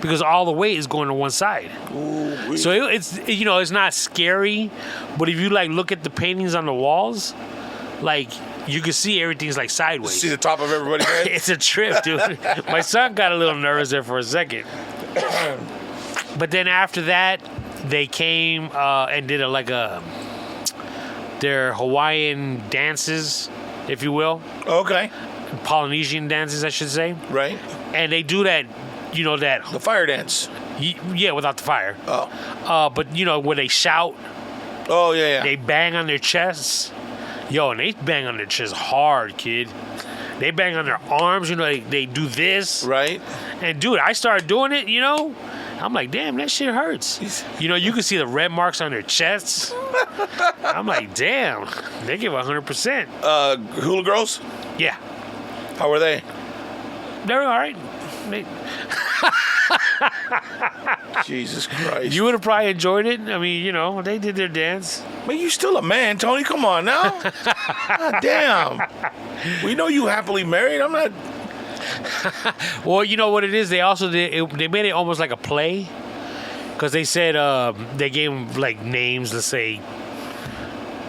because all the weight is going to one side. Ooh, so it's not scary, but if you look at the paintings on the walls, you can see everything's sideways. See the top of everybody's head? It's a trip, dude. My son got a little nervous there for a second. But then after that, they came and did their Hawaiian dances, if you will. Okay. Polynesian dances, I should say. Right. And they do that, the fire dance. Yeah, without the fire. Oh. But where they shout. Oh, yeah. They bang on their chests. Yo, and they bang on their chests hard, kid. They bang on their arms, they do this. Right. And dude, I started doing it, I'm like, damn, that shit hurts. You can see the red marks on their chests. I'm like, damn, they give 100%. Hula girls? Yeah. How were they? They're all right. Jesus Christ. You would have probably enjoyed it. I mean, they did their dance. But you still a man, Tony. Come on now. God damn. We know you happily married. I'm not. Well, you know what it is? They also they made it almost like a play, because they said they gave them names. Let's say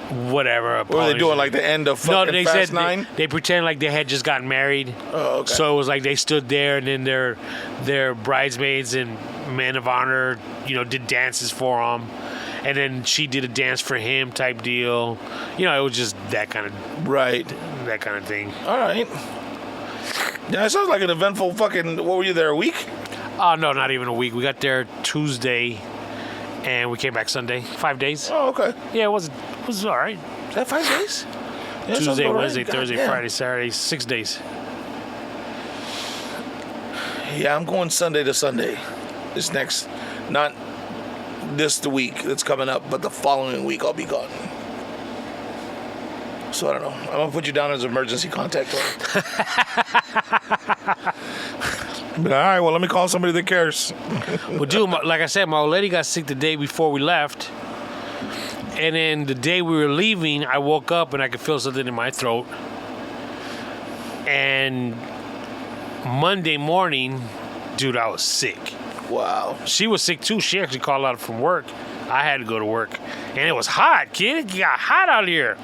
whatever. What were they doing? Like the end of fucking they Fast said 9? They pretend like they had just gotten married. Oh, okay. So it was like they stood there, and then their bridesmaids and men of honor, did dances for them, and then she did a dance for him type deal. It was just that kind of thing. All right. Yeah, it sounds like an eventful fucking. What were you there, a week? Oh no, not even a week. We got there Tuesday, and we came back Sunday. 5 days. Oh, okay. Yeah, it was all right. Is that 5 days? Yeah, Tuesday, Wednesday, right. Thursday, Friday, Saturday, 6 days. Yeah, I'm going Sunday to Sunday. Not the week that's coming up, but the following week I'll be gone. So I don't know. I'm gonna put you down as emergency contact. All right. Well, let me call somebody that cares. Well, dude, like I said, my old lady got sick the day before we left, and then the day we were leaving, I woke up and I could feel something in my throat. And Monday morning, dude, I was sick. Wow. She was sick too. She actually called out from work. I had to go to work, and it was hot, kid. It got hot out here.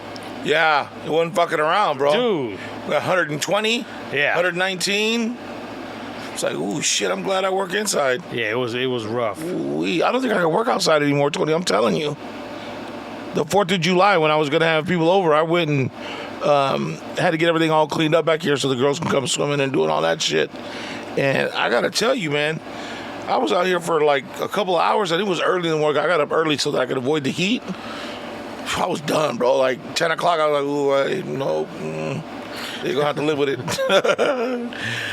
Yeah, it wasn't fucking around, bro. Dude. 120? Yeah. 119? It's like, ooh, shit, I'm glad I work inside. Yeah, it was rough. Ooh, I don't think I can work outside anymore, Tony. I'm telling you. The 4th of July, when I was going to have people over, I went and Had to get everything all cleaned up back here so the girls can come swimming and doing all that shit. And I gotta tell you, man, I was out here for like a couple of hours, and it was early in the morning. I got up early so that I could avoid the heat. I was done, bro. Like 10 o'clock, I was like, ooh, no, you're gonna have to live with it.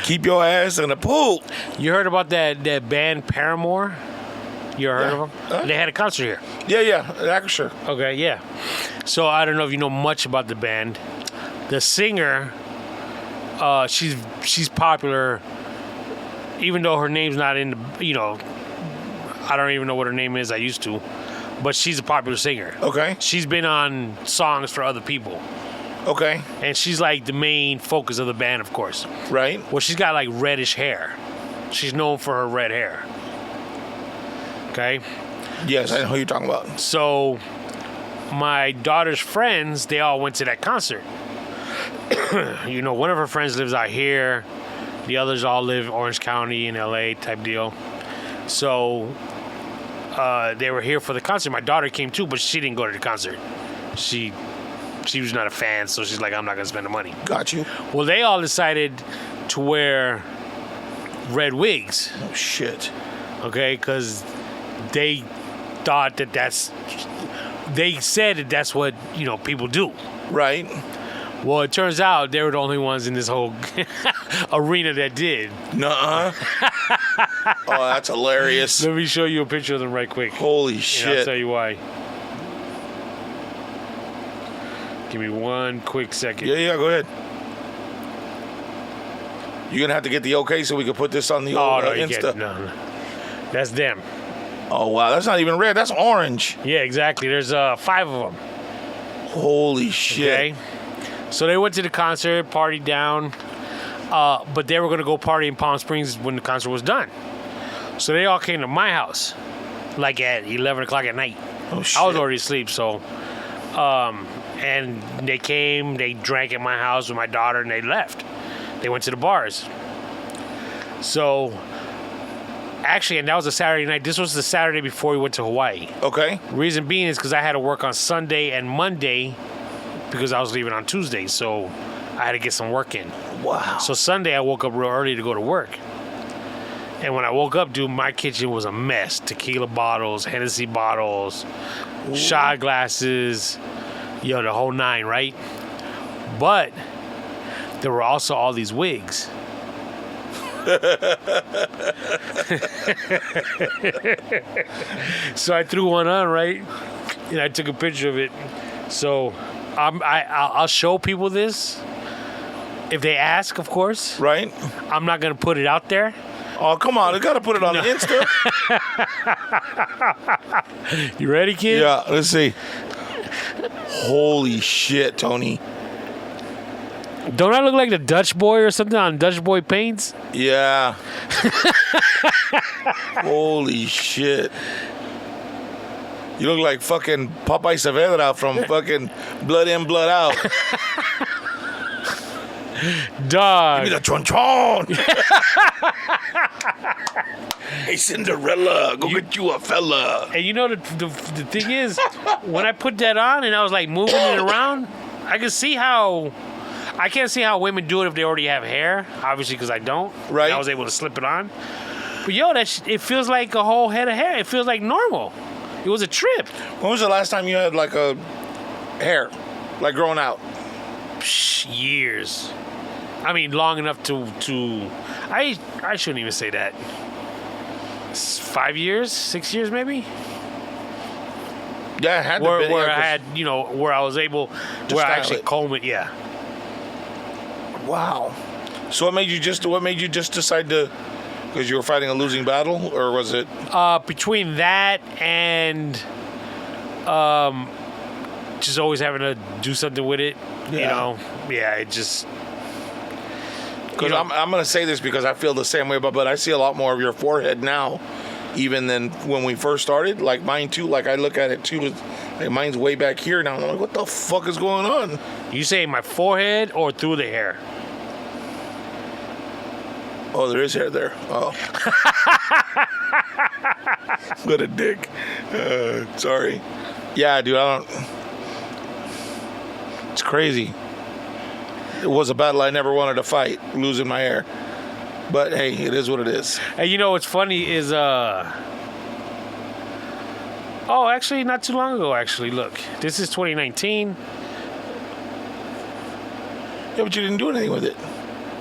Keep your ass in the pool. You heard about that band Paramore? You ever heard of them? They had a concert here. Yeah, sure. Okay, yeah. So I don't know if you know much about the band. The singer, she's popular, even though her name's not in the, I don't even know what her name is. I used to, but she's a popular singer. Okay. She's been on songs for other people. Okay. And she's like the main focus of the band, of course. Right. Well, she's got like reddish hair. She's known for her red hair. Okay. Yes, I know who you're talking about. So my daughter's friends, they all went to that concert. One of her friends lives out here. The others all live Orange County in LA type deal. So they were here for the concert. My daughter came too, but she didn't go to the concert. She was not a fan, so she's like, I'm not going to spend the money. Got you. Well, they all decided to wear red wigs. Oh, shit. Okay, because they thought they said that that's what, people do. Right. Well, it turns out they were the only ones in this whole arena that did. Nuh-uh. Oh, that's hilarious. Let me show you a picture of them right quick. Holy shit. And I'll tell you why. Give me one quick second. Yeah, go ahead. You're going to have to get the okay so we can put this on the old Insta. No. That's them. Oh, wow. That's not even red. That's orange. Yeah, exactly. There's 5 of them. Holy shit. Okay. So they went to the concert, partied down, but they were going to go party in Palm Springs when the concert was done. So they all came to my house, like at 11 o'clock at night. Oh, shit. I was already asleep, so... and they came, they drank at my house with my daughter, and they left. They went to the bars. So... Actually, and that was a Saturday night. This was the Saturday before we went to Hawaii. Okay. Reason being is because I had to work on Sunday and Monday because I was leaving on Tuesday, so I had to get some work in. Wow. So Sunday I woke up real early to go to work. And when I woke up, dude, my kitchen was a mess. Tequila bottles, Hennessy bottles, shot glasses, the whole 9, right? But there were also all these wigs. So I threw one on, right? And I took a picture of it. So I'll show people this if they ask, of course. Right. I'm not going to put it out there. Oh, come on. You got to put it on the Insta. You ready, kid? Yeah, let's see. Holy shit, Tony. Don't I look like the Dutch boy or something on Dutch Boy Paints? Yeah. Holy shit. You look like fucking Popeye Saavedra from fucking Blood In, Blood Out. Dog. Give me the chon-chon. Hey, Cinderella, go get you a fella. And the thing is, when I put that on and I was like moving it around, I can't see how women do it if they already have hair, obviously, because I don't. Right. And I was able to slip it on. But it feels like a whole head of hair. It feels like normal. It was a trip. When was the last time you had like a hair, like growing out? Years. I mean, long enough to I shouldn't even say that. 5 years, 6 years, maybe. Yeah, it had to be. Where I had, where I was able, where I actually comb it. Yeah. Wow. So what made you just decide to? Because you were fighting a losing battle, or was it? Between that and just always having to do something with it, Yeah, it just. Because I'm going to say this because I feel the same way, but I see a lot more of your forehead now, even than when we first started. Like mine too. Like I look at it too. Like mine's way back here now. I'm like, what the fuck is going on? You say my forehead or through the hair? Oh, there is hair there. Oh. What a dick. Sorry. Yeah, dude, It's crazy. It was a battle I never wanted to fight, losing my hair. But hey, it is what it is. And you know what's funny is actually not too long ago. Actually, look, this is 2019. Yeah, but you didn't do anything with it.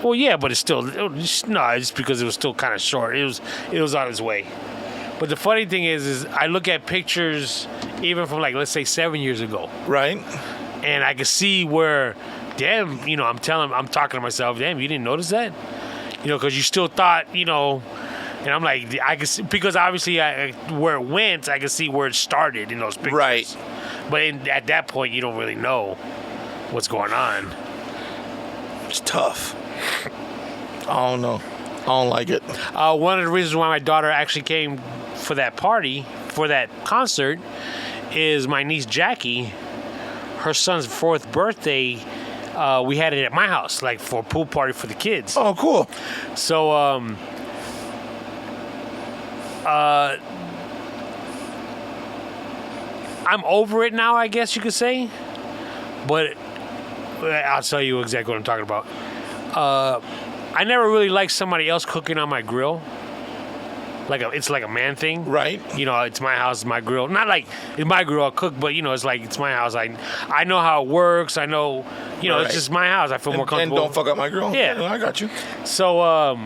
Well, yeah, but it's it's because it was still kind of short. It was on its way. But the funny thing is I look at pictures even from, like, let's say 7 years ago, Right. and I can see where, damn, I'm talking to myself, damn, you didn't notice that, because you still thought, and I'm like, I can see, because obviously where it went, I can see where it started in those pictures. Right. But at that point, you don't really know what's going on. It's tough. I don't know. I don't like it. One of the reasons why my daughter actually came for that party, for that concert, is my niece Jackie, her son's 4th birthday. We had it at my house, like for a pool party for the kids. Oh, cool. So, I'm over it now, I guess you could say. But I'll tell you exactly what I'm talking about. I never really liked somebody else cooking on my grill. It's like a man thing. Right. It's my house, it's my grill. Not like it's my grill, I'll cook, but it's like it's my house. I know how it works. I know, Right. It's just my house. I feel more comfortable. And don't fuck up my grill. Yeah. I got you. So,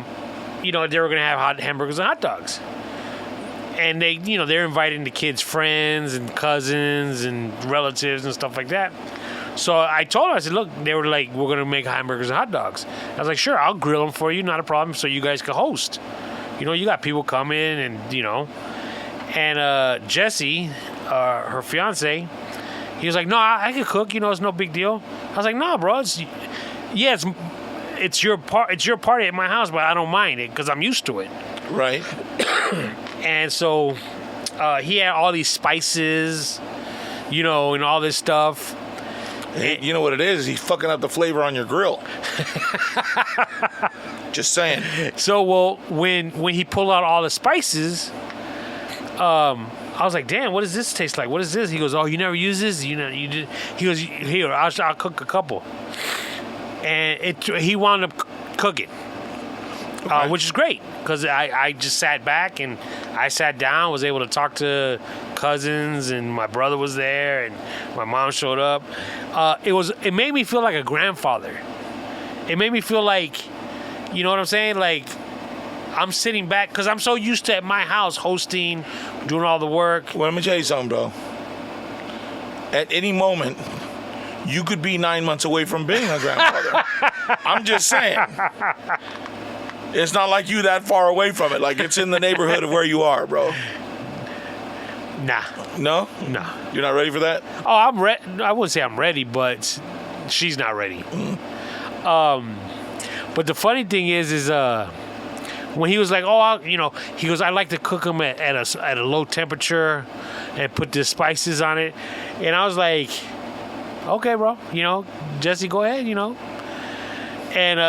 they were gonna have hot hamburgers and hot dogs, and they're inviting the kids' friends and cousins and relatives and stuff like that. So I told her, I said, look, they were like, we're gonna make hamburgers and hot dogs. I was like, sure, I'll grill them for you, not a problem, so you guys can host. You got people coming, and and Jesse, her fiance, he was like, no, I can cook. It's no big deal. I was like, no, bro, it's your party at my house, but I don't mind it because I'm used to it. Right. And so he had all these spices, and all this stuff. Hey, you know what it is? He's fucking up the flavor on your grill. Just saying. So, well, when he pulled out all the spices, I was like, damn, what does this taste like? What is this? He goes, oh, you never use this? You did. He goes, here, I'll cook a couple. And he wound up cooking, okay. Which is great because I just sat back and I sat down, was able to talk to cousins, and my brother was there, and my mom showed up. It made me feel like a grandfather. It made me feel like, you know what I'm saying? Like, I'm sitting back because I'm so used to at my house hosting, doing all the work. Well, let me tell you something, bro. At any moment, you could be 9 months away from being a grandfather. I'm just saying. It's not like you that far away from it. Like, it's in the neighborhood of where you are, bro. Nah. No? No. You're not ready for that? Oh, I'm ready. I wouldn't say I'm ready, but she's not ready. But the funny thing is when he was like, oh, he goes, I like to cook them at a low temperature and put the spices on it. And I was like, okay, bro, Jesse, go ahead, And,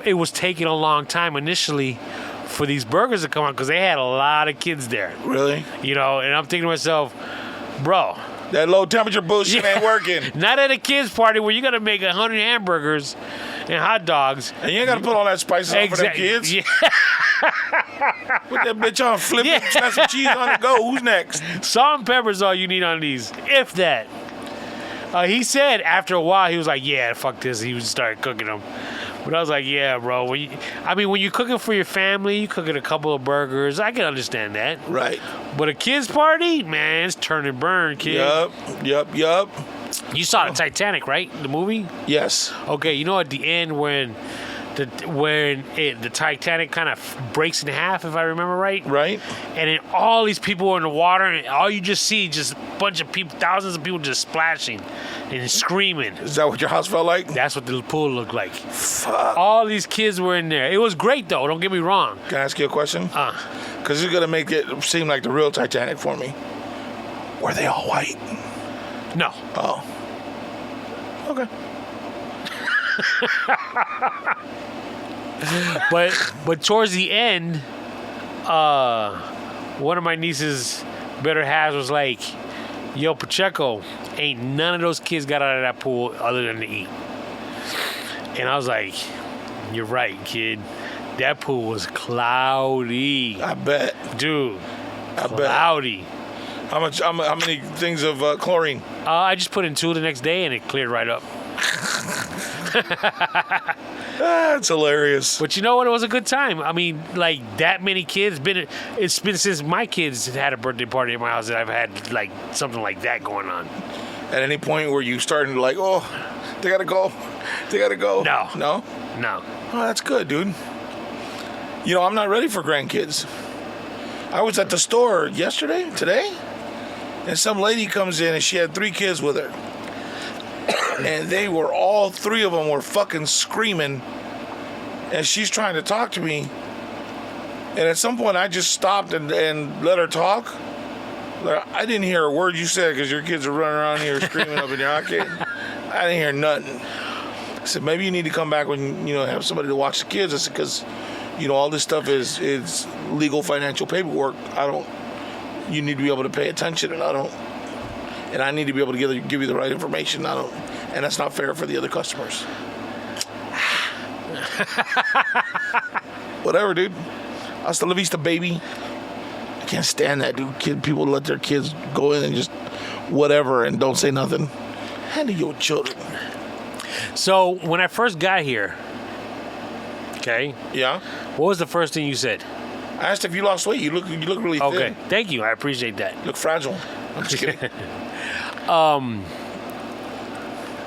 it was taking a long time initially for these burgers to come out because they had a lot of kids there. Really? And I'm thinking to myself, bro. That low temperature bullshit ain't working. Not at a kids party where you got to make 100 hamburgers and hot dogs. And you ain't got to put all that spices on for them kids. Yeah. Put that bitch on, flip it, slap some cheese on it, go. Who's next? Salt and pepper's all you need on these, if that. He said after a while, he was like, yeah, fuck this. He would start cooking them. But I was like, yeah, bro. When you're cooking for your family, you cooking a couple of burgers. I can understand that. Right. But a kid's party, man, it's turn and burn, kid. Yup. You saw the Titanic, right? The movie? Yes. Okay, at the end when the Titanic kind of breaks in half, if I remember right. Right. And then all these people are in the water, and all you just see just a bunch of people, thousands of people just splashing and screaming. Is that what your house felt like? That's what the pool looked like. Fuck. All these kids were in there. It was great, though. Don't get me wrong. Can I ask you a question? Because it's going to make it seem like the real Titanic for me. Were they all white? No. Oh. Okay. But towards the end, one of my niece's better halves was like, yo, Pacheco, ain't none of those kids got out of that pool other than to eat. And I was like, you're right, kid. That pool was cloudy. I bet. Dude, I bet. cloudy. How many things of chlorine? I just put in 2 the next day and it cleared right up. That's hilarious. But you know what? It was a good time. I mean, like that many kids. It's been since my kids had a birthday party at my house that I've had like something like that going on. At any point where you starting to like, oh, they gotta go. No. No? No. Oh, that's good, dude. You know, I'm not ready for grandkids. I was at the store today, and some lady comes in and she had 3 kids with her. And they were all 3 of them were fucking screaming. And she's trying to talk to me. And at some point I just stopped and let her talk. I didn't hear a word you said because your kids are running around here screaming up in your arcade. I didn't hear nothing. I said, maybe you need to come back when, have somebody to watch the kids. I said, because, all this stuff is legal financial paperwork. You need to be able to pay attention, and I don't. And I need to be able to give you the right information. And that's not fair for the other customers. Whatever, dude. Hasta la vista, baby. I can't stand that, dude. People let their kids go in and just whatever and don't say nothing. Handle your children. So when I first got here, okay. Yeah. What was the first thing you said? I asked if you lost weight. You look really thin. Okay. Thank you. I appreciate that. You look fragile. I'm just kidding.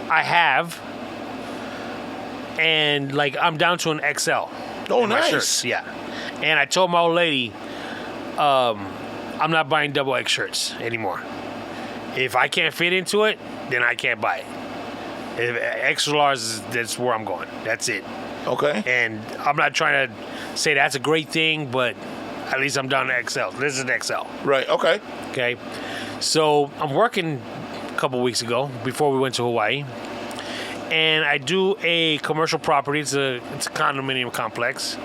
I have, and like I'm down to an XL. Oh, in my nice. shirts. Yeah. And I told my old lady, I'm not buying double X shirts anymore. If I can't fit into it, then I can't buy it. If extra large, that's where I'm going. That's it. Okay. And I'm not trying to say that's a great thing, but at least I'm down to XL. This is an XL. Right. Okay. Okay. So I'm working a couple weeks ago before we went to Hawaii, and I do a commercial property. It's a condominium complex,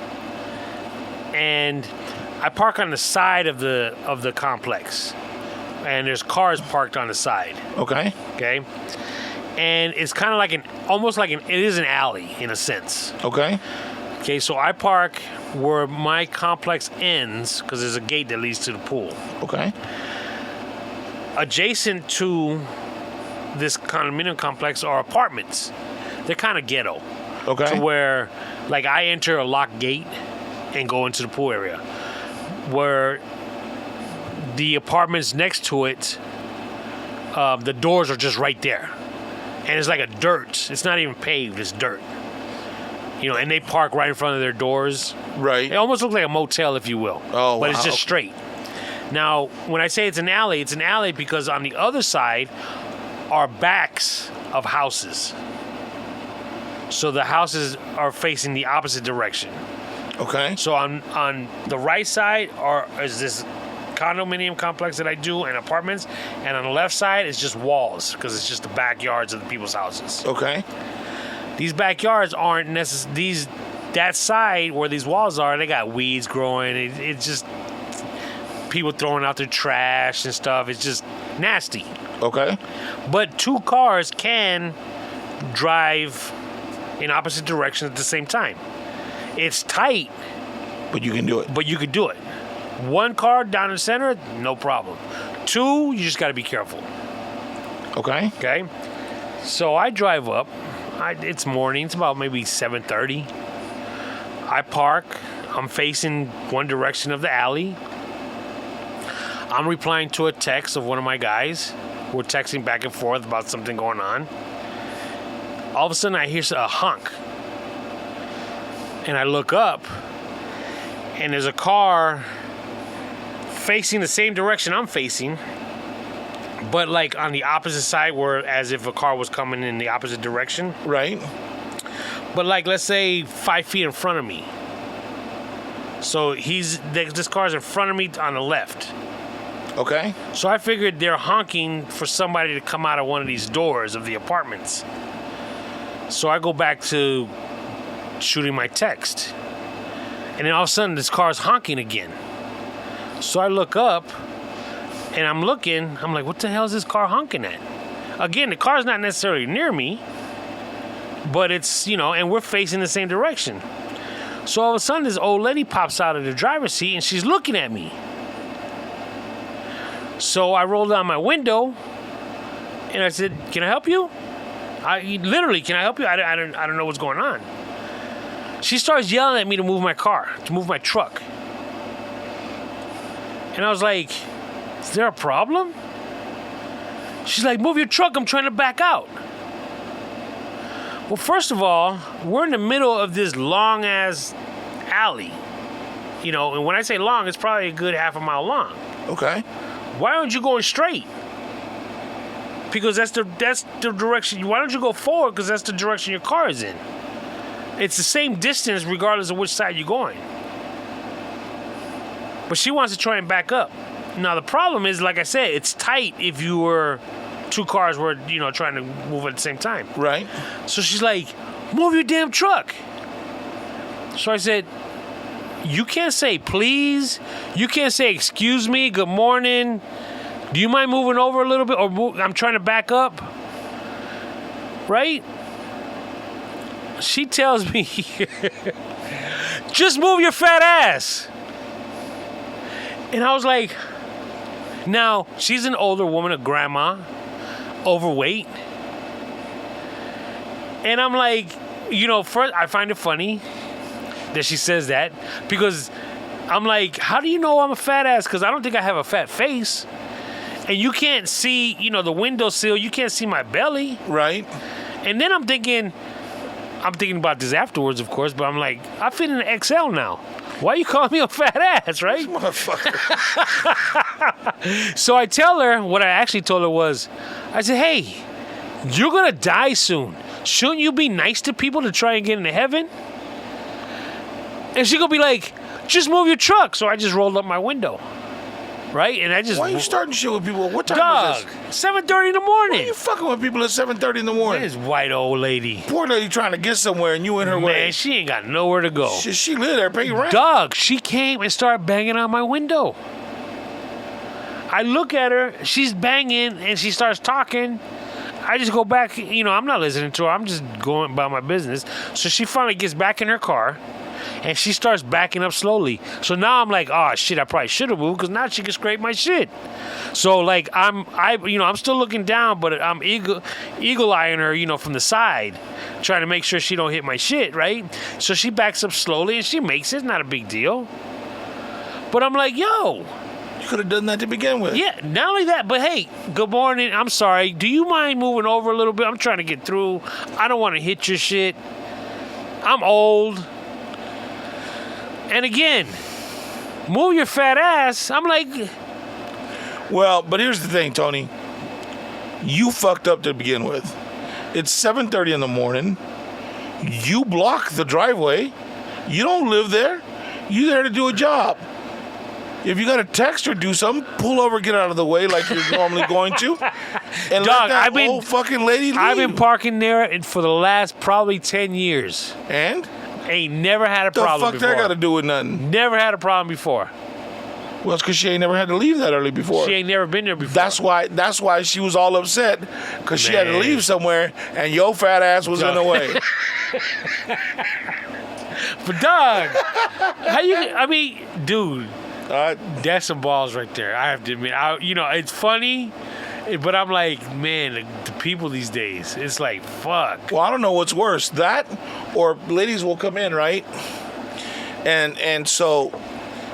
and I park on the side of the complex, and there's cars parked on the side. Okay. Okay. And it's kind of like it is an alley in a sense. Okay. Okay, so I park where my complex ends because there's a gate that leads to the pool. Okay. Adjacent to this condominium complex are apartments. They're kind of ghetto. Okay. To where, like, I enter a locked gate and go into the pool area. Where the apartments next to it, the doors are just right there. And it's like a dirt. It's not even paved. It's dirt. And they park right in front of their doors. Right. It almost looks like a motel, if you will. Oh, but it's wow. just straight. Now, when I say it's an alley because on the other side are backs of houses. So the houses are facing the opposite direction. Okay. So on the right side is this condominium complex that I do and apartments, and on the left side is just walls because it's just the backyards of the people's houses. Okay. These backyards aren't necessarily that side where these walls are. They got weeds growing. It's just people throwing out their trash and stuff. It's just nasty. Okay. But 2 cars can drive in opposite directions at the same time. It's tight, But you can do it. but you could do it. 1 car down the center, no problem. 2, you just got to be careful. Okay. Okay? So I drive up. It's morning. It's about maybe 7:30. I park. I'm facing one direction of the alley. I'm replying to a text of one of my guys. We're texting back and forth about something going on. All of a sudden, I hear a honk. And I look up, and there's a car facing the same direction I'm facing, but like on the opposite side, where as if a car was coming in the opposite direction. Right. But like, let's say 5 feet in front of me. So this car's in front of me on the left. Okay. So I figured they're honking for somebody to come out of one of these doors of the apartments. So I go back to shooting my text. And then all of a sudden, this car's honking again. So I look up, and I'm like, what the hell is this car honking at? Again, the car's not necessarily near me, but it's, and we're facing the same direction. So all of a sudden, this old lady pops out of the driver's seat, and she's looking at me. So I rolled down my window, and I said, "Can I help you? Can I help you? I don't know what's going on." She starts yelling at me to move my car, to move my truck. And I was like, "Is there a problem?" She's like, "Move your truck, I'm trying to back out." Well, first of all, we're in the middle of this long-ass alley. And when I say long, it's probably a good half a mile long. Okay. Why aren't you going straight? Because that's the direction. Why don't you go forward? Because that's the direction your car is in. It's the same distance regardless of which side you're going. But she wants to try and back up. Now the problem is, like I said, it's tight if you were two cars were trying to move at the same time. Right. So she's like, "Move your damn truck." So I said, "You can't say please. You can't say excuse me, good morning. Do you mind moving over a little bit? I'm trying to back up." Right? She tells me, "Just move your fat ass." And I was like, now, she's an older woman, a grandma, overweight. And I'm like, first, I find it funny that she says that, because I'm like, how do you know I'm a fat ass? Because I don't think I have a fat face. And you can't see, the windowsill. You can't see my belly. Right. And then I'm thinking about this afterwards, of course, but I'm like, I fit in an XL now. Why are you calling me a fat ass, right? Motherfucker. So I tell her, what I actually told her was, I said, "Hey, you're going to die soon. Shouldn't you be nice to people to try and get into heaven?" And she going to be like, "Just move your truck." So I just rolled up my window. Right? And I just... Why are you starting shit with people? What time Dog, is this? 7:30 in the morning. Why are you fucking with people at 7:30 in the morning? This white old lady. Poor lady trying to get somewhere and you in her way. Man, she ain't got nowhere to go. She live there, pay rent. Dog, she came and started banging on my window. I look at her, she's banging, and she starts talking. I just go back, I'm not listening to her. I'm just going about my business. So she finally gets back in her car, and she starts backing up slowly. So now I'm like, oh shit, I probably should have moved, because now she can scrape my shit. So like I'm still looking down, but I'm eagle-eyeing her, from the side, trying to make sure she don't hit my shit, right? So she backs up slowly, and she makes it. Not a big deal. But I'm like, yo. You could have done that to begin with. Yeah, not only that, but hey, good morning. I'm sorry. Do you mind moving over a little bit? I'm trying to get through. I don't want to hit your shit. I'm old. And again, move your fat ass. I'm like... Well, but here's the thing, Tony. You fucked up to begin with. It's 7:30 in the morning. You block the driveway. You don't live there. You're there to do a job. If you got to text or do something, pull over, get out of the way like you're normally going to. And Dog, let that old fucking lady leave. I've been parking there for the last probably 10 years. And? Ain't never had a problem before. The fuck that got to do with nothing? Never had a problem before. Well, it's because she ain't never had to leave that early before. She ain't never been there before. That's why she was all upset, because she had to leave somewhere and your fat ass was in the way. But dog, dude, that's some balls right there. I have to admit, it's funny, but I'm like, man, the people these days, it's like, fuck. Well, I don't know what's worse, that or ladies will come in, right? And so,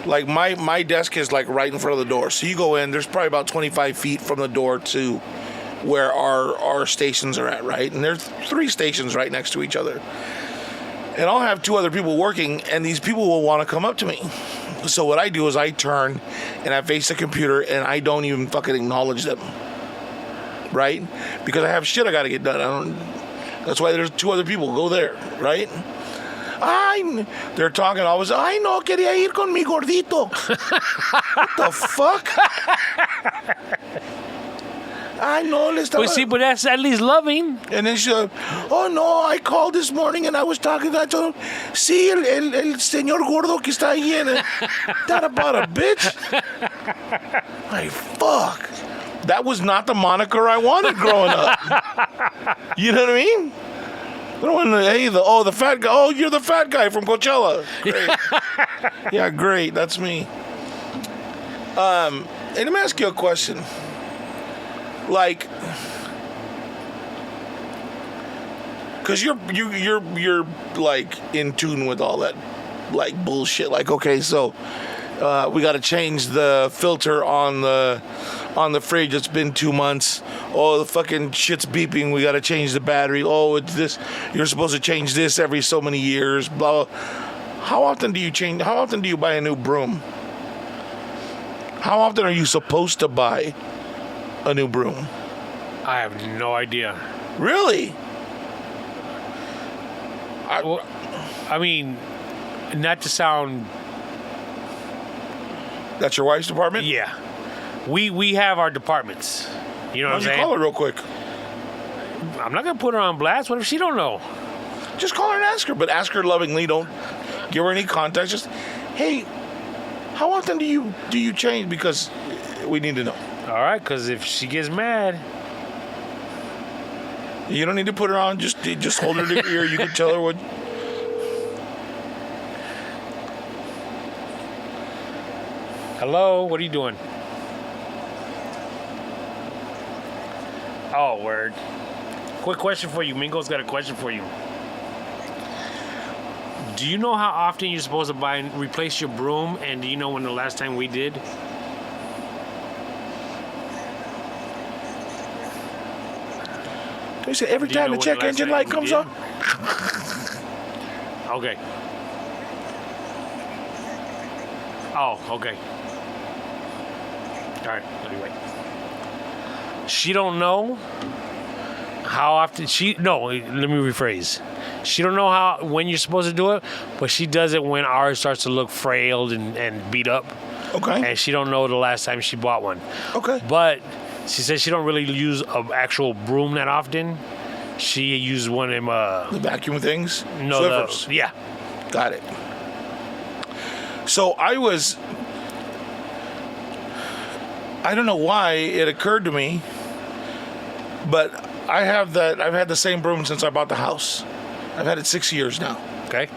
like, my desk is like right in front of the door. So you go in, there's probably about 25 feet from the door to where our stations are at, right? And there's 3 stations right next to each other. And I'll have 2 other people working, and these people will want to come up to me. So what I do is I turn and I face the computer and I don't even fucking acknowledge them, right? Because I have shit I got to get done. That's why there's 2 other people. Go there, right? They're talking always, ay, no, quería ir con mi gordito. What the fuck? I know. But see, but that's at least loving. And then she said, oh no, I called this morning and I was talking. I told him, sí, el señor gordo que está ahí. That about a bitch? Like, fuck. That was not the moniker I wanted growing up. You know what I mean? Hey, the fat guy. Oh, you're the fat guy from Coachella. Great. Yeah, great. That's me. Hey, let me ask you a question. Like, because you're like in tune with all that like bullshit. Like, okay, so we got to change the filter on the fridge. It's been 2 months. Oh, the fucking shit's beeping. We got to change the battery. Oh, it's this. You're supposed to change this every so many years. Blah, blah. How often do you change? How often do you buy a new broom? How often are you supposed to buy a new broom? I have no idea. Really? I mean, not to sound... That's your wife's department? Yeah. We have our departments. You know what I'm Why don't you saying? call her real quick? I'm not going to put her on blast. What if she don't know? Just call her and ask her, but ask her lovingly. Don't give her any context. Just, hey, how often do you change? Because we need to know. All right, because if she gets mad... You don't need to put her on. Just hold her to your ear. You can tell her what. Hello, what are you doing? Oh, word. Quick question for you. Mingo's got a question for you. Do you know how often you're supposed to buy and replace your broom? And do you know when the last time we did? They say every Do you time know the when check last engine time light we comes did? on. Okay. Oh, okay. All right. Anyway, she don't know how often No, let me rephrase. She don't know when you're supposed to do it, but she does it when ours starts to look frailed and beat up. Okay. And she don't know the last time she bought one. Okay. But she says she don't really use an actual broom that often. She uses one of them. The vacuum things. No, Swiffers. yeah. Got it. So I don't know why it occurred to me, but I've had the same broom since I bought the house. I've had it 6 years now. Okay.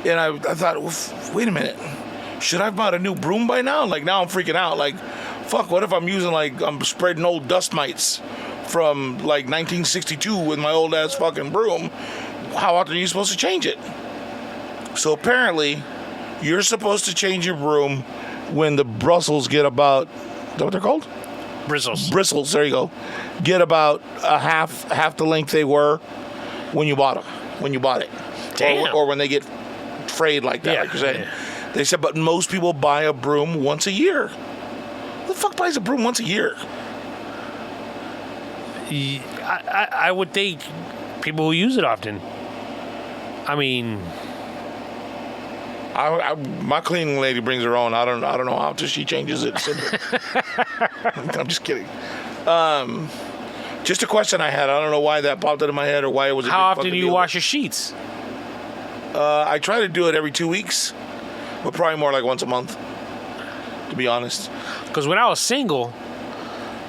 And I thought, well, wait a minute. Should I have bought a new broom by now? Like, now I'm freaking out. Like, fuck, what if I'm spreading old dust mites from like 1962 with my old ass fucking broom? How often are you supposed to change it? So apparently, you're supposed to change your broom when the bristles get about, is that what they're called? Bristles. Bristles, there you go. Get about a half the length they were when you bought it. Damn. Or when they get frayed like that, like you're saying. Yeah. They said, but most people buy a broom once a year. Who the fuck buys a broom once a year? I would think people who use it often. I mean, my cleaning lady brings her own. I don't know how often she changes it. I'm just kidding. Just a question I had. I don't know why that popped into my head or why it was. How often do you wash your sheets? I try to do it every 2 weeks, but probably more like once a month, to be honest. Because when I was single,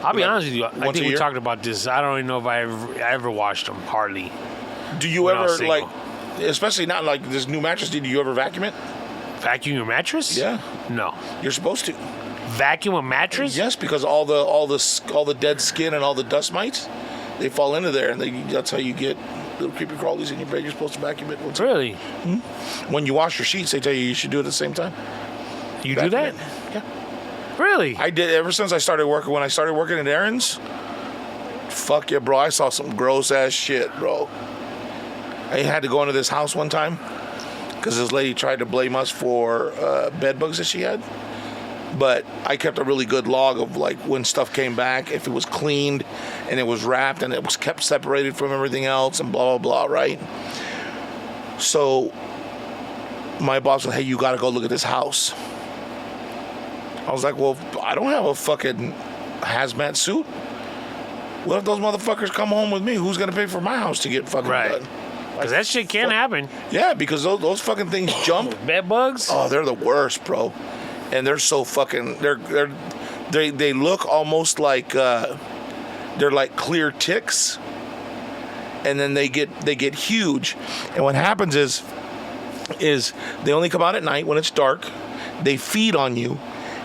I'll be honest with you, I once think a we year? talked about this. I don't even know if I ever washed them. Hardly. Do you When I was ever, single. like, especially not like this new mattress, do you ever vacuum it? Vacuum your mattress? Yeah. No. You're supposed to. Vacuum a mattress? Yes, because all the dead skin and all the dust mites, they fall into there, and that's how you get little creepy crawlies in your bed. You're supposed to vacuum it. Really? When you wash your sheets, they tell you should do it at the same time. You do that? Vacuum it. Yeah. Really? I did ever since I started working. When I started working at Aaron's, fuck yeah, bro. I saw some gross ass shit, bro. I had to go into this house one time because this lady tried to blame us for bed bugs that she had. But I kept a really good log of like when stuff came back, if it was cleaned and it was wrapped and it was kept separated from everything else and blah, blah, blah, right? So my boss said, hey, you got to go look at this house. I was like, well, I don't have a fucking hazmat suit. What if those motherfuckers come home with me? Who's going to pay for my house to get fucking done? Because that shit can happen. Yeah, because those fucking things jump. Bed bugs? Oh, they're the worst, bro. And they're so fucking. They look almost like they're like clear ticks, and then they get huge. And what happens is they only come out at night when it's dark. They feed on you,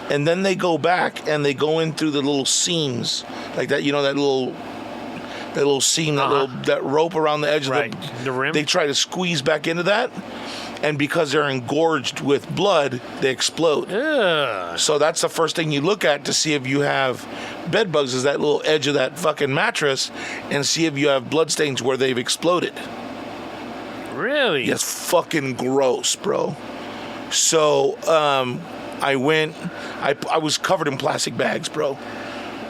and then they go back and they go in through the little seams like that. You know, that little seam, that rope around the edge right. of the rim. They try to squeeze back into that, and because they're engorged with blood, they explode. Ugh. So that's the first thing you look at to see if you have bed bugs, is that little edge of that fucking mattress, and see if you have blood stains where they've exploded. Really? It's fucking gross, bro. So I went. I was covered in plastic bags, bro.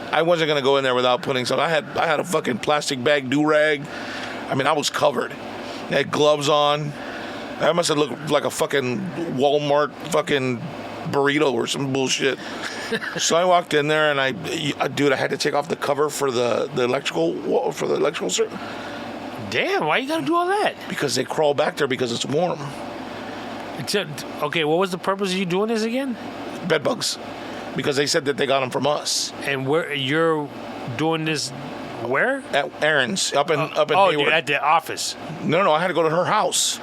I wasn't gonna go in there without putting some. I had a fucking plastic bag do-rag. I mean, I was covered. I had gloves on. I must have looked like a fucking Walmart fucking burrito or some bullshit. So I walked in there and I had to take off the cover for the electrical circuit. Damn, why you gotta do all that? Because they crawl back there because it's warm. Okay, what was the purpose of you doing this again? Bed bugs. Because they said that they got them from us. And where you're doing this? Where? At Aaron's, up in Oh, Hayward. at the office. No, I had to go to her house.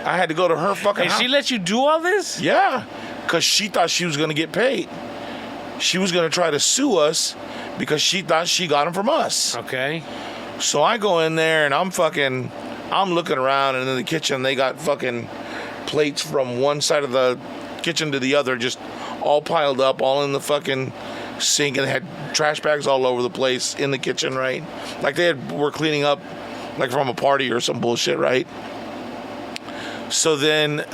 I had to go to her fucking And house. she let you do all this? Yeah, because she thought she was going to get paid. She was going to try to sue us because she thought she got them from us. Okay. So I go in there and I'm looking around, and in the kitchen they got fucking plates from one side of the kitchen to the other, just all piled up, all in the fucking sink, and they had trash bags all over the place in the kitchen, right? Like were cleaning up like from a party or some bullshit, right? So then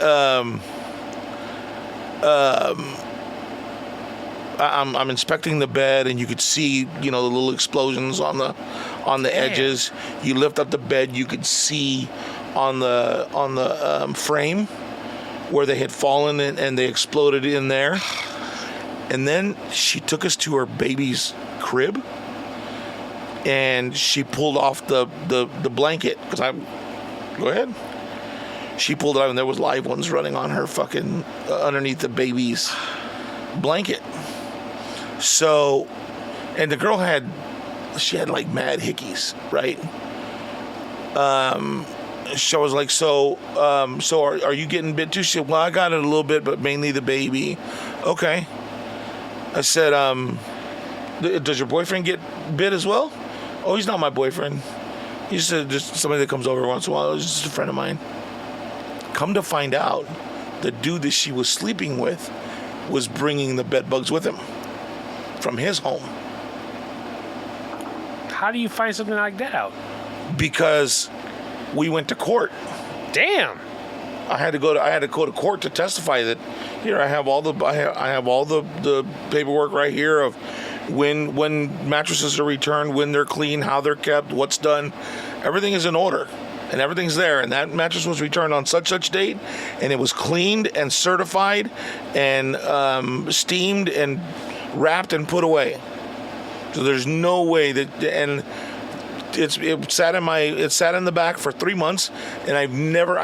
I'm inspecting the bed, and you could see, you know, the little explosions on the edges. You lift up the bed, you could see on the frame where they had fallen and they exploded in there. And then she took us to her baby's crib, and she pulled off the blanket, go ahead. She pulled it out, and there was live ones running on her fucking underneath the baby's blanket. So, and the girl had like mad hickeys, right? She was like, so are you getting bit too? She said, well, I got it a little bit, but mainly the baby. Okay. I said, does your boyfriend get bit as well? Oh, he's not my boyfriend. He's just somebody that comes over once in a while. He's just a friend of mine. Come to find out, the dude that she was sleeping with was bringing the bed bugs with him from his home. How do you find something like that out? Because we went to court. Damn. I had to go to court to testify that. Here, I have all the paperwork right here of when mattresses are returned, when they're clean, how they're kept, what's done. Everything is in order, and everything's there. And that mattress was returned on such date, and it was cleaned and certified and steamed and wrapped and put away. So there's no way that. And it sat in the back for 3 months, and I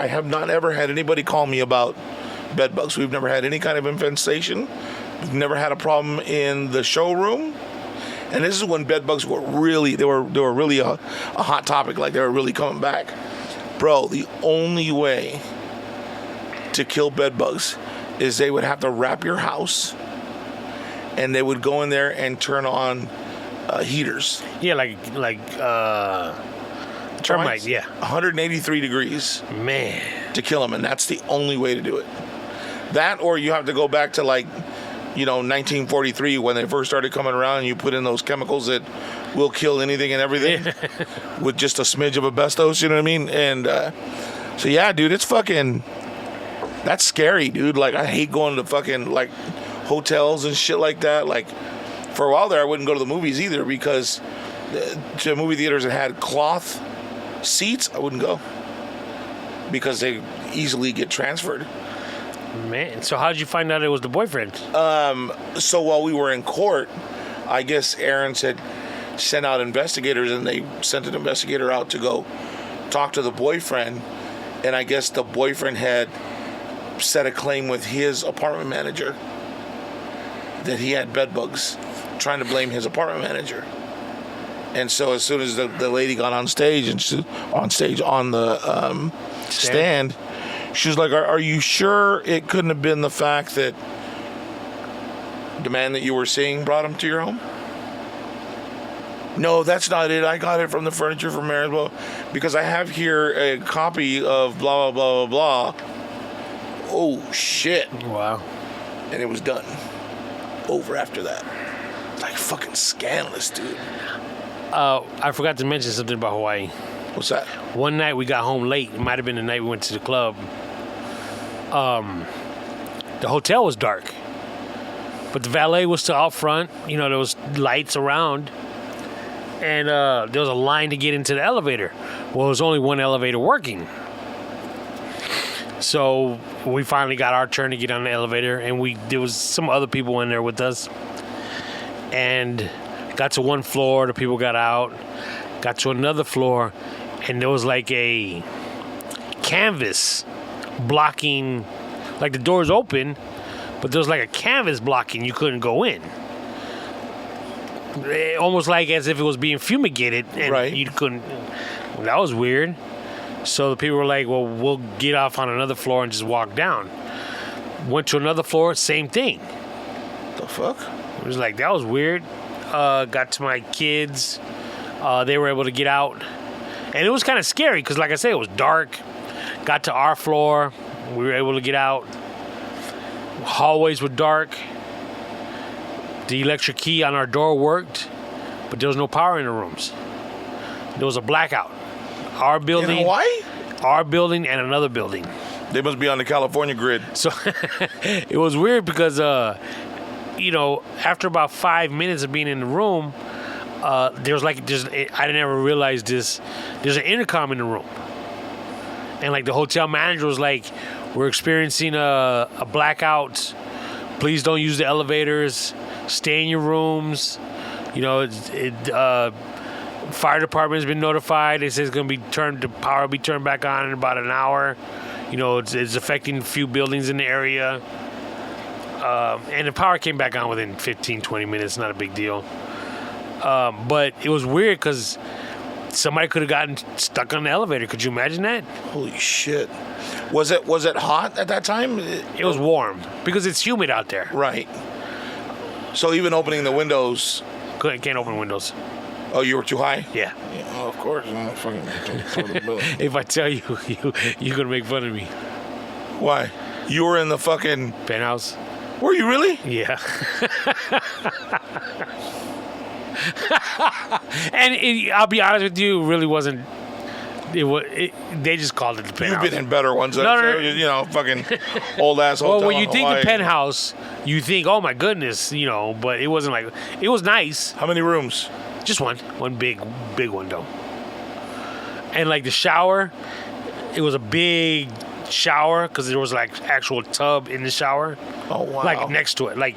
have not ever had anybody call me about bed bugs. We've never had any kind of infestation. We've never had a problem in the showroom. And this is when bed bugs were really a hot topic. Like, they were really coming back. Bro, the only way to kill bed bugs is they would have to wrap your house, and they would go in there and turn on heaters. Yeah, like termite. Yeah, 183 degrees. Man, to kill them, and that's the only way to do it. That, or you have to go back to 1943 when they first started coming around, and you put in those chemicals that will kill anything and everything with just a smidge of asbestos. You know what I mean? And so yeah, dude, it's fucking. That's scary, dude. Like, I hate going to fucking hotels and shit like that. Like, for a while there, I wouldn't go to the movies either, because to movie theaters that had cloth seats, I wouldn't go, because they easily get transferred. Man, so how did you find out it was the boyfriend? So while we were in court, I guess Aaron's had sent out investigators, and they sent an investigator out to go talk to the boyfriend, and I guess the boyfriend had set a claim with his apartment manager that he had bed bugs, trying to blame his apartment manager. And so as soon as the lady got on stage on the stand, she was like, are you sure it couldn't have been the fact that the man that you were seeing brought him to your home? No, that's not it. I got it from the furniture from Marysville because I have here a copy of blah, blah, blah, blah, blah. Oh, shit. Wow. And it was done. Over after that. Like fucking scandalous, dude. I forgot to mention something about Hawaii. What's that? One night we got home late. It might have been the night we went to the club. The hotel was dark, but the valet was still out front. You know, there was lights around, and there was a line to get into the elevator. Well, there was only one elevator working. So we finally got our turn to get on the elevator, and there was some other people in there with us. And got to one floor, the people got out. Got to another floor, and there was like a canvas blocking, like the doors open, but there was like a canvas blocking. You couldn't go in. Almost like as if it was being fumigated, and you couldn't. That was weird. So the people were like, well, we'll get off on another floor and just walk down. Went to another floor, same thing. The fuck? It was like, that was weird. Got to my kids. They were able to get out. And it was kind of scary because, like I said, it was dark. Got to our floor. We were able to get out. Hallways were dark. The electric key on our door worked, but there was no power in the rooms. There was a blackout. Our building. In Hawaii? Our building and another building. They must be on the California grid. So it was weird because, after about 5 minutes of being in the room, I didn't ever realize this. There's an intercom in the room. And like the hotel manager was like, we're experiencing a blackout. Please don't use the elevators. Stay in your rooms. Fire department has been notified. They say the power will be turned back on in about an hour. It's affecting a few buildings in the area. And the power came back on within 15, 20 minutes. Not a big deal. But it was weird because somebody could have gotten stuck on the elevator. Could you imagine that? Holy shit. Was it hot at that time? It was warm because it's humid out there. Right. So even opening the windows... Can't open windows. Oh, you were too high? Yeah. Oh, of course. If I tell you, you're going to make fun of me. Why? You were in the fucking... penthouse. Were you really? Yeah. And I'll be honest with you, it really wasn't. They just called it the penthouse. You've been in better ones. No. Fucking old ass hotel. Well, when you think Hawaii. the penthouse, you think, oh my goodness, but it wasn't like. It was nice. How many rooms? Just one big window. And like the shower, it was a big shower because there was like actual tub in the shower. Oh wow! Like next to it, like.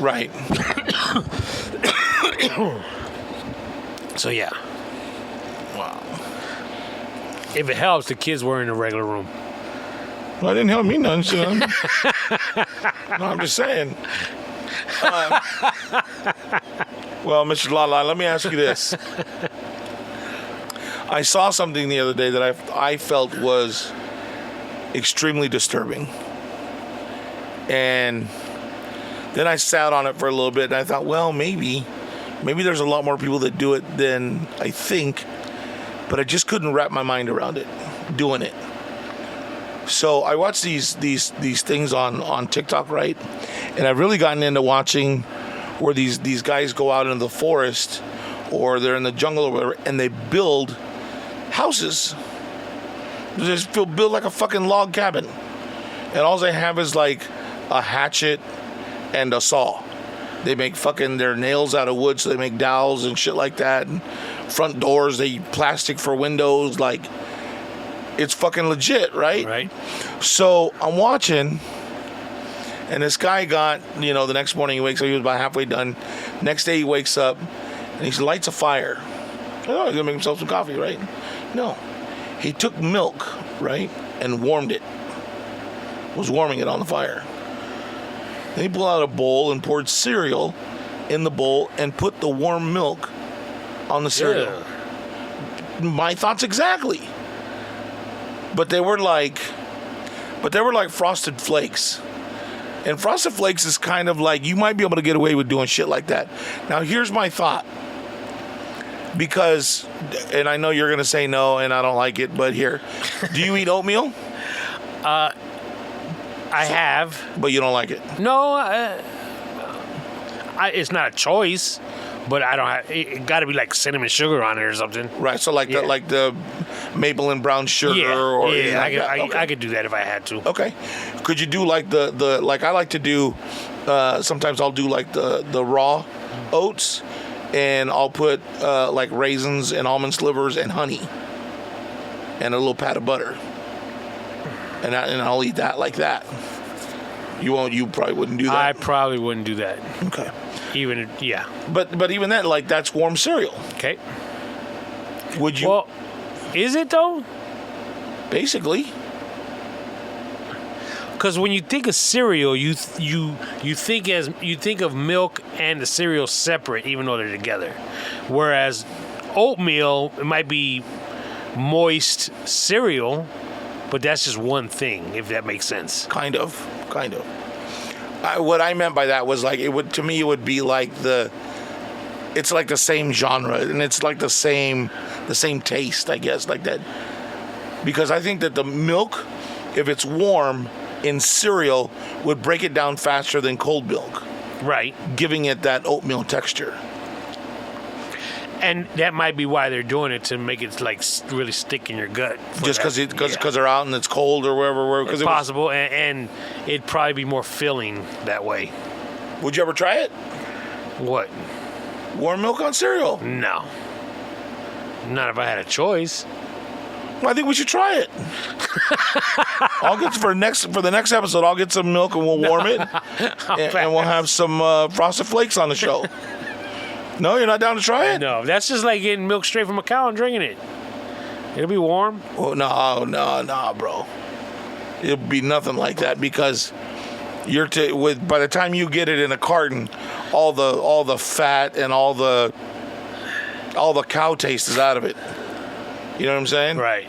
Right. So yeah. Wow. If it helps, the kids were in a regular room. Well, it didn't help me none, son. No, I'm just saying. Well, Mr. Lala, let me ask you this. I saw something the other day that I felt was extremely disturbing. And then I sat on it for a little bit, and I thought, well, maybe there's a lot more people that do it than I think, but I just couldn't wrap my mind around it, doing it. So I watch these things on TikTok, right? And I've really gotten into watching where these guys go out into the forest or they're in the jungle or whatever, and they build houses. They just build like a fucking log cabin. And all they have is like a hatchet and a saw. They make fucking their nails out of wood, so they make dowels and shit like that. And front doors, they use plastic for windows. Like, it's fucking legit, right? Right. So I'm watching, and this guy got, the next morning he wakes up, he was about halfway done. Next day he wakes up, and he lights a fire. Oh, he's gonna make himself some coffee, right? No. He took milk, right, and warmed it. Was warming it on the fire. Then he pulled out a bowl and poured cereal in the bowl and put the warm milk on the cereal. Yeah. My thoughts exactly. But they were like Frosted Flakes. And Frosted Flakes is kind of like, you might be able to get away with doing shit like that. Now, here's my thought. Because, and I know you're going to say no, and I don't like it, but here. Do you eat oatmeal? I have. But you don't like it? No, it's not a choice, but I don't have. It got to be like cinnamon sugar on it or something. Right, so like the maple and brown sugar? Yeah, Okay. I could do that if I had to. Okay. Could you do like the like I like to do, sometimes I'll do like the raw oats, and I'll put like raisins and almond slivers and honey and a little pat of butter. And I'll eat that like that. You probably wouldn't do that. I probably wouldn't do that. Okay. But even then, like, that's warm cereal. Okay. Would you? Well, is it though? Basically. Because when you think of cereal, you think of milk and the cereal separate, even though they're together. Whereas oatmeal, it might be moist cereal, but that's just one thing, if that makes sense. Kind of. What I meant by that was like, it would be like it's like the same genre, and it's like the same taste, I guess, like that. Because I think that the milk, if it's warm in cereal, would break it down faster than cold milk. Right. Giving it that oatmeal texture. And that might be why they're doing it, to make it like really stick in your gut. Just because they're out and it's cold or wherever. It's possible, and it'd probably be more filling that way. Would you ever try it? What? Warm milk on cereal? No. Not if I had a choice. Well, I think we should try it. I'll get for the next episode. I'll get some milk and we'll warm it, and we'll have some Frosted Flakes on the show. No, you're not down to try it? No, that's just like getting milk straight from a cow and drinking it. It'll be warm. Oh, no, bro. It'll be nothing like that, because by the time you get it in a carton, all the fat and all the cow taste is out of it. You know what I'm saying? Right.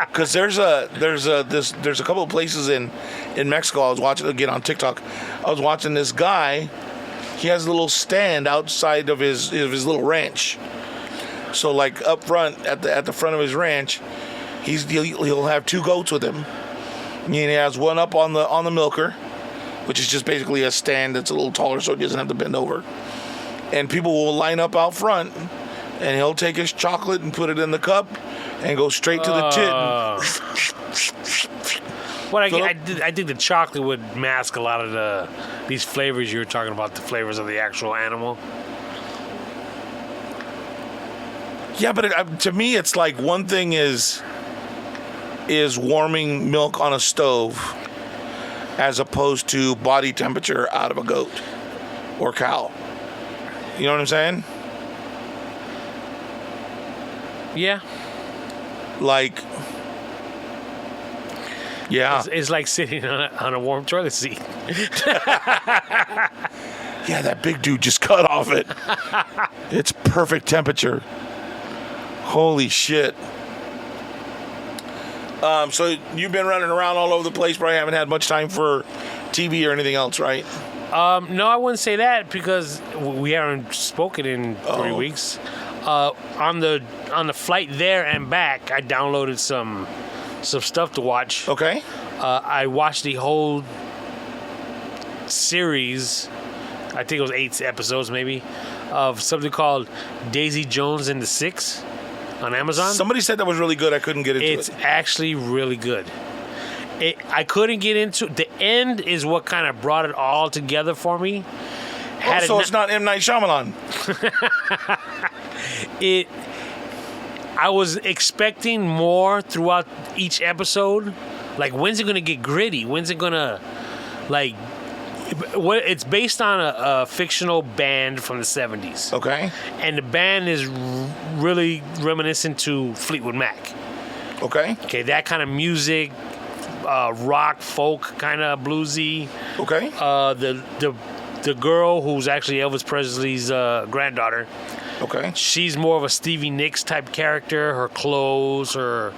Because there's a couple of places in Mexico. I was watching again on TikTok. I was watching this guy. He has a little stand outside of his little ranch. So like up front at the front of his ranch, he'll have two goats with him. And he has one up on the milker, which is just basically a stand that's a little taller, so he doesn't have to bend over. And people will line up out front, and he'll take his chocolate and put it in the cup and go straight to the tit. Well, I think the chocolate would mask a lot of these flavors you were talking about, the flavors of the actual animal. Yeah, but to me, it's like one thing is warming milk on a stove as opposed to body temperature out of a goat or cow. You know what I'm saying? Yeah. Like, yeah. It's like sitting on a warm toilet seat. Yeah, that big dude just cut off it. It's perfect temperature. Holy shit. So you've been running around all over the place, probably haven't had much time for TV or anything else, right? No, I wouldn't say that, because we haven't spoken in 3 weeks. On the flight there and back, I downloaded some stuff to watch. Okay. I watched the whole series, I think it was 8 episodes maybe, of something called Daisy Jones and the Six on Amazon. Somebody said that was really good. I couldn't get into it. It's actually really good. I couldn't get into the end is what kind of brought it all together for me. So it's not M. Night Shyamalan. I was expecting more throughout each episode. Like, when's it gonna get gritty? When's it gonna, like, it's based on a fictional band from the 70s. Okay. And the band is really reminiscent to Fleetwood Mac. Okay. Okay, that kind of music. Rock, folk, kind of bluesy. Okay. the girl who's actually Elvis Presley's granddaughter. Okay. She's more of a Stevie Nicks type character. Her clothes, her,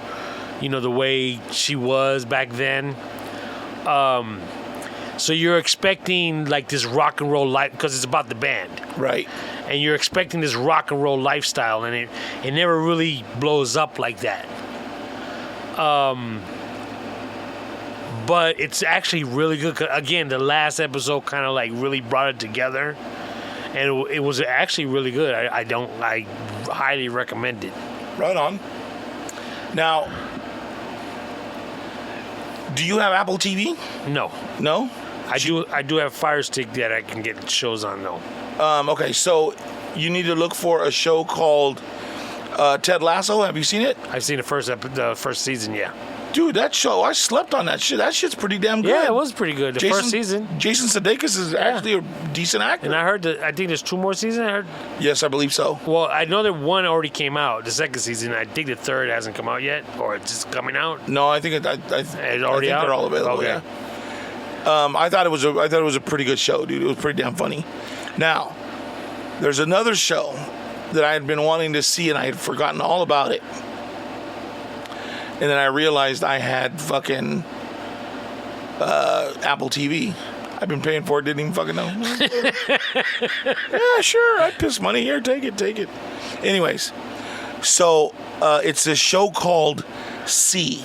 the way she was back then. So you're expecting like this rock and roll life because it's about the band, Right. and you're expecting this rock and roll lifestyle, and it never really blows up like that. But it's actually really good. 'Cause, again, the last episode kind of like really brought it together, and it was actually really good. I highly recommend it. Right on. Now, do you have Apple TV? No, No? I do have Fire Stick that I can get shows on though. Okay, so you need to look for a show called Ted Lasso. Have you seen it? I've seen the first season. Yeah. Dude, that show, I slept on that shit. That shit's pretty damn good. Yeah, it was pretty good. The first season. Jason Sudeikis is actually a decent actor. And I heard I think there's 2 more seasons. I heard. Yes, I believe so. Well, I know that one already came out, the second season. I think the third hasn't come out yet, or it's just coming out. No, I think It's already I think out? they're all available. Okay. Yeah. I thought it was a pretty good show, dude. It was pretty damn funny. Now, there's another show that I had been wanting to see, and I had forgotten all about it. And then I realized I had fucking Apple TV. I've been paying for it, didn't even fucking know. Yeah, sure. I pissed money here. Take it. Anyways, so it's this show called See.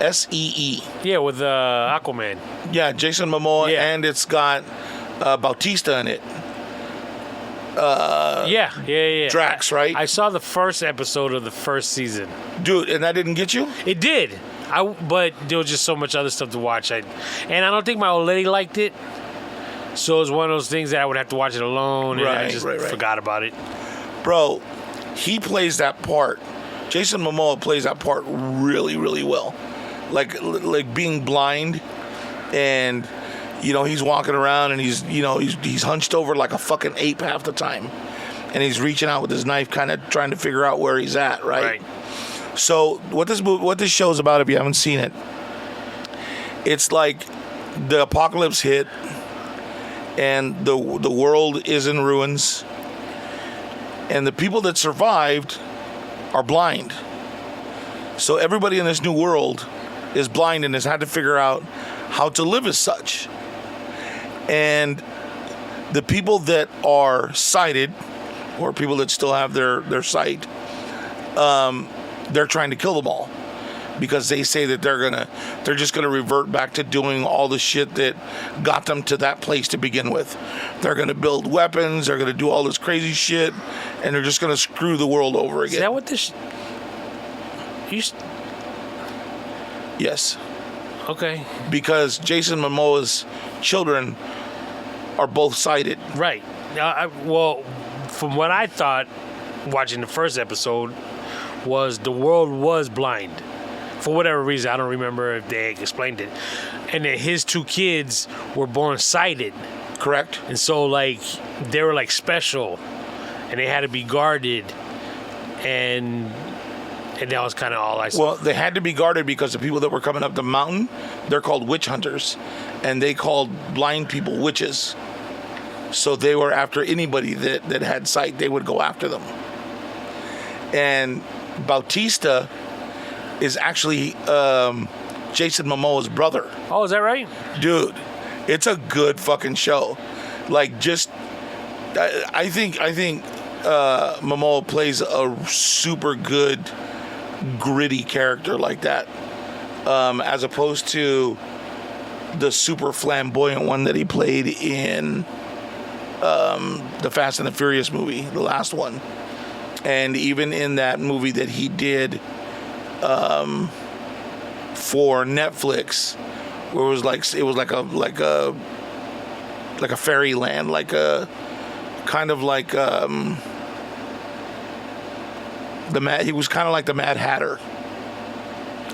SEE. Yeah, with Aquaman. Yeah, Jason Momoa, Yeah. and it's got Bautista in it. Yeah. Drax, right? I saw the first episode of the first season. Dude, and that didn't get you? It did. But there was just so much other stuff to watch. And I don't think my old lady liked it. So it was one of those things that I would have to watch it alone, and I just forgot about it. Bro, he plays that part. Jason Momoa plays that part really, really well. Like being blind, and he's walking around, and he's hunched over like a fucking ape half the time, and he's reaching out with his knife, kind of trying to figure out where he's at, right? So what this show is about, if you haven't seen it, it's like the apocalypse hit, and the world is in ruins, and the people that survived are blind. So everybody in this new world is blind and has had to figure out how to live as such. And the people that are sighted, or people that still have their sight, they're trying to kill them all, because they say that they're just gonna revert back to doing all the shit that got them to that place to begin with. They're gonna build weapons, they're gonna do all this crazy shit, and they're just gonna screw the world over again. Is that what this? Yes. Okay. Because Jason Momoa's children are both sighted. Right. Well, from what I thought, watching the first episode, was the world was blind. For whatever reason, I don't remember if they explained it. And that his 2 kids were born sighted. Correct. And so, like, they were, like, special. And they had to be guarded. And that was kind of all I saw. Well, they had to be guarded because the people that were coming up the mountain, they're called witch hunters. And they called blind people witches. So they were after anybody that had sight. They would go after them. And Bautista is actually Jason Momoa's brother. Oh, is that right? Dude, it's a good fucking show. Like, just I think Momoa plays a super good gritty character like that, as opposed to the super flamboyant one that he played in the Fast and the Furious movie, the last one. And even in that movie that he did for Netflix, where it was like a fairyland, like a kind of like he was kind of like the Mad Hatter.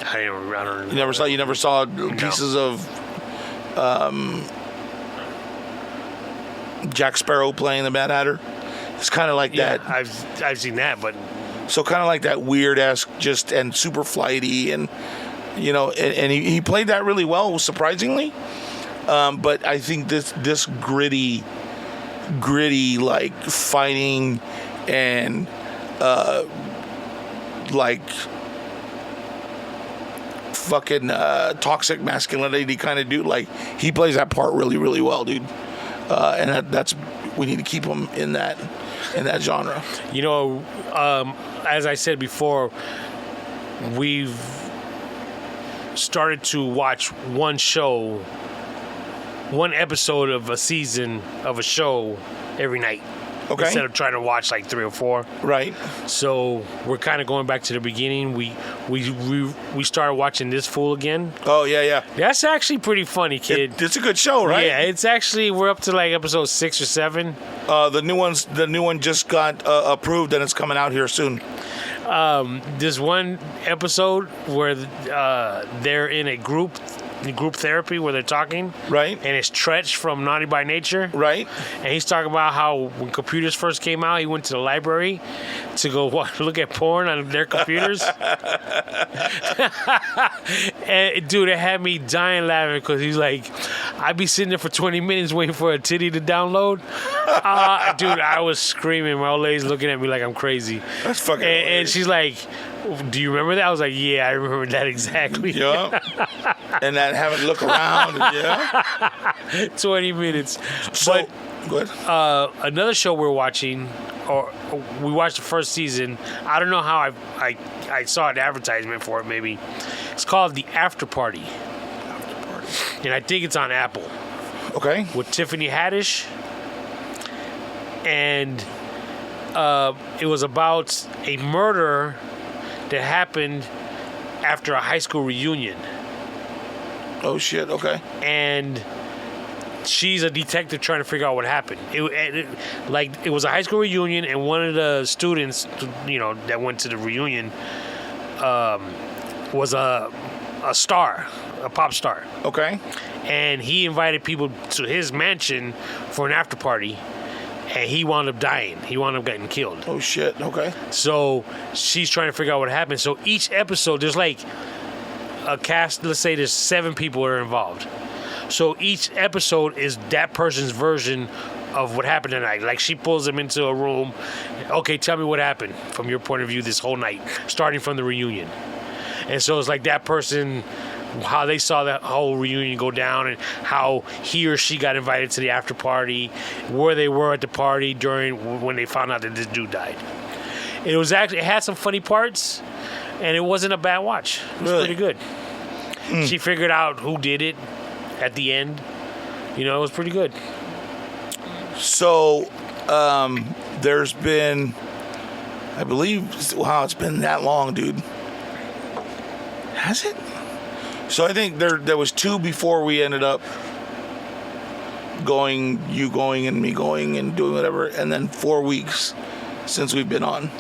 I don't. You never saw pieces of Jack Sparrow playing the Mad Hatter. It's kind of like that. I've seen that, but so kind of like that weird-esque, just and super flighty, and and he played that really well, surprisingly. But I think this gritty gritty, like fighting and like fucking toxic masculinity kind of dude. Like he plays that part really, really well, dude. And that's we need to keep him in that genre. You know, as I said before, we've started to watch one episode of a season of a show every night. Okay. Instead of trying to watch like 3 or 4. Right. So we're kind of going back to the beginning. We started watching This Fool again. Oh yeah. That's actually pretty funny, kid. It's a good show, right? Yeah, it's actually we're up to like episode 6 or 7. The new one just got approved and it's coming out here soon. This one episode where they're in a group therapy where they're talking, right? And it's Tretch from Naughty by Nature, right? And he's talking about how when computers first came out, he went to the library to go look at porn on their computers. And dude, it had me dying laughing because he's like, I'd be sitting there for 20 minutes waiting for a titty to download. Dude, I was screaming. My old lady's looking at me like I'm crazy. That's fucking and she's like, do you remember that? I was like, yeah, I remember that exactly. Yeah. And that having to look around. Yeah. 20 minutes. So, but go ahead. Another show we're watching, or we watched the first season. I don't know how I saw an advertisement for it. Maybe it's called The After Party. After Party. And I think it's on Apple. Okay. With Tiffany Haddish. And it was about a murder that happened after a high school reunion. Oh shit! Okay. And she's a detective trying to figure out what happened. It was a high school reunion, and one of the students, that went to the reunion, was a star, a pop star. Okay. And he invited people to his mansion for an after party. And he wound up dying. He wound up getting killed. Oh, shit. Okay. So she's trying to figure out what happened. So each episode, there's like a cast, let's say there's 7 people that are involved. So each episode is that person's version of what happened tonight. Like she pulls them into a room. Okay, tell me what happened from your point of view this whole night, starting from the reunion. And so it's like that person, how they saw that whole reunion go down and how he or she got invited to the after party, where they were at the party when they found out that this dude died. It had some funny parts, and it wasn't a bad watch. It was pretty good. She figured out who did it at the end. It was pretty good. So, there's been, I believe, wow, it's been that long, dude. Has it? So I think there was 2 before we ended up you going and me going and doing whatever, and then 4 weeks since we've been on.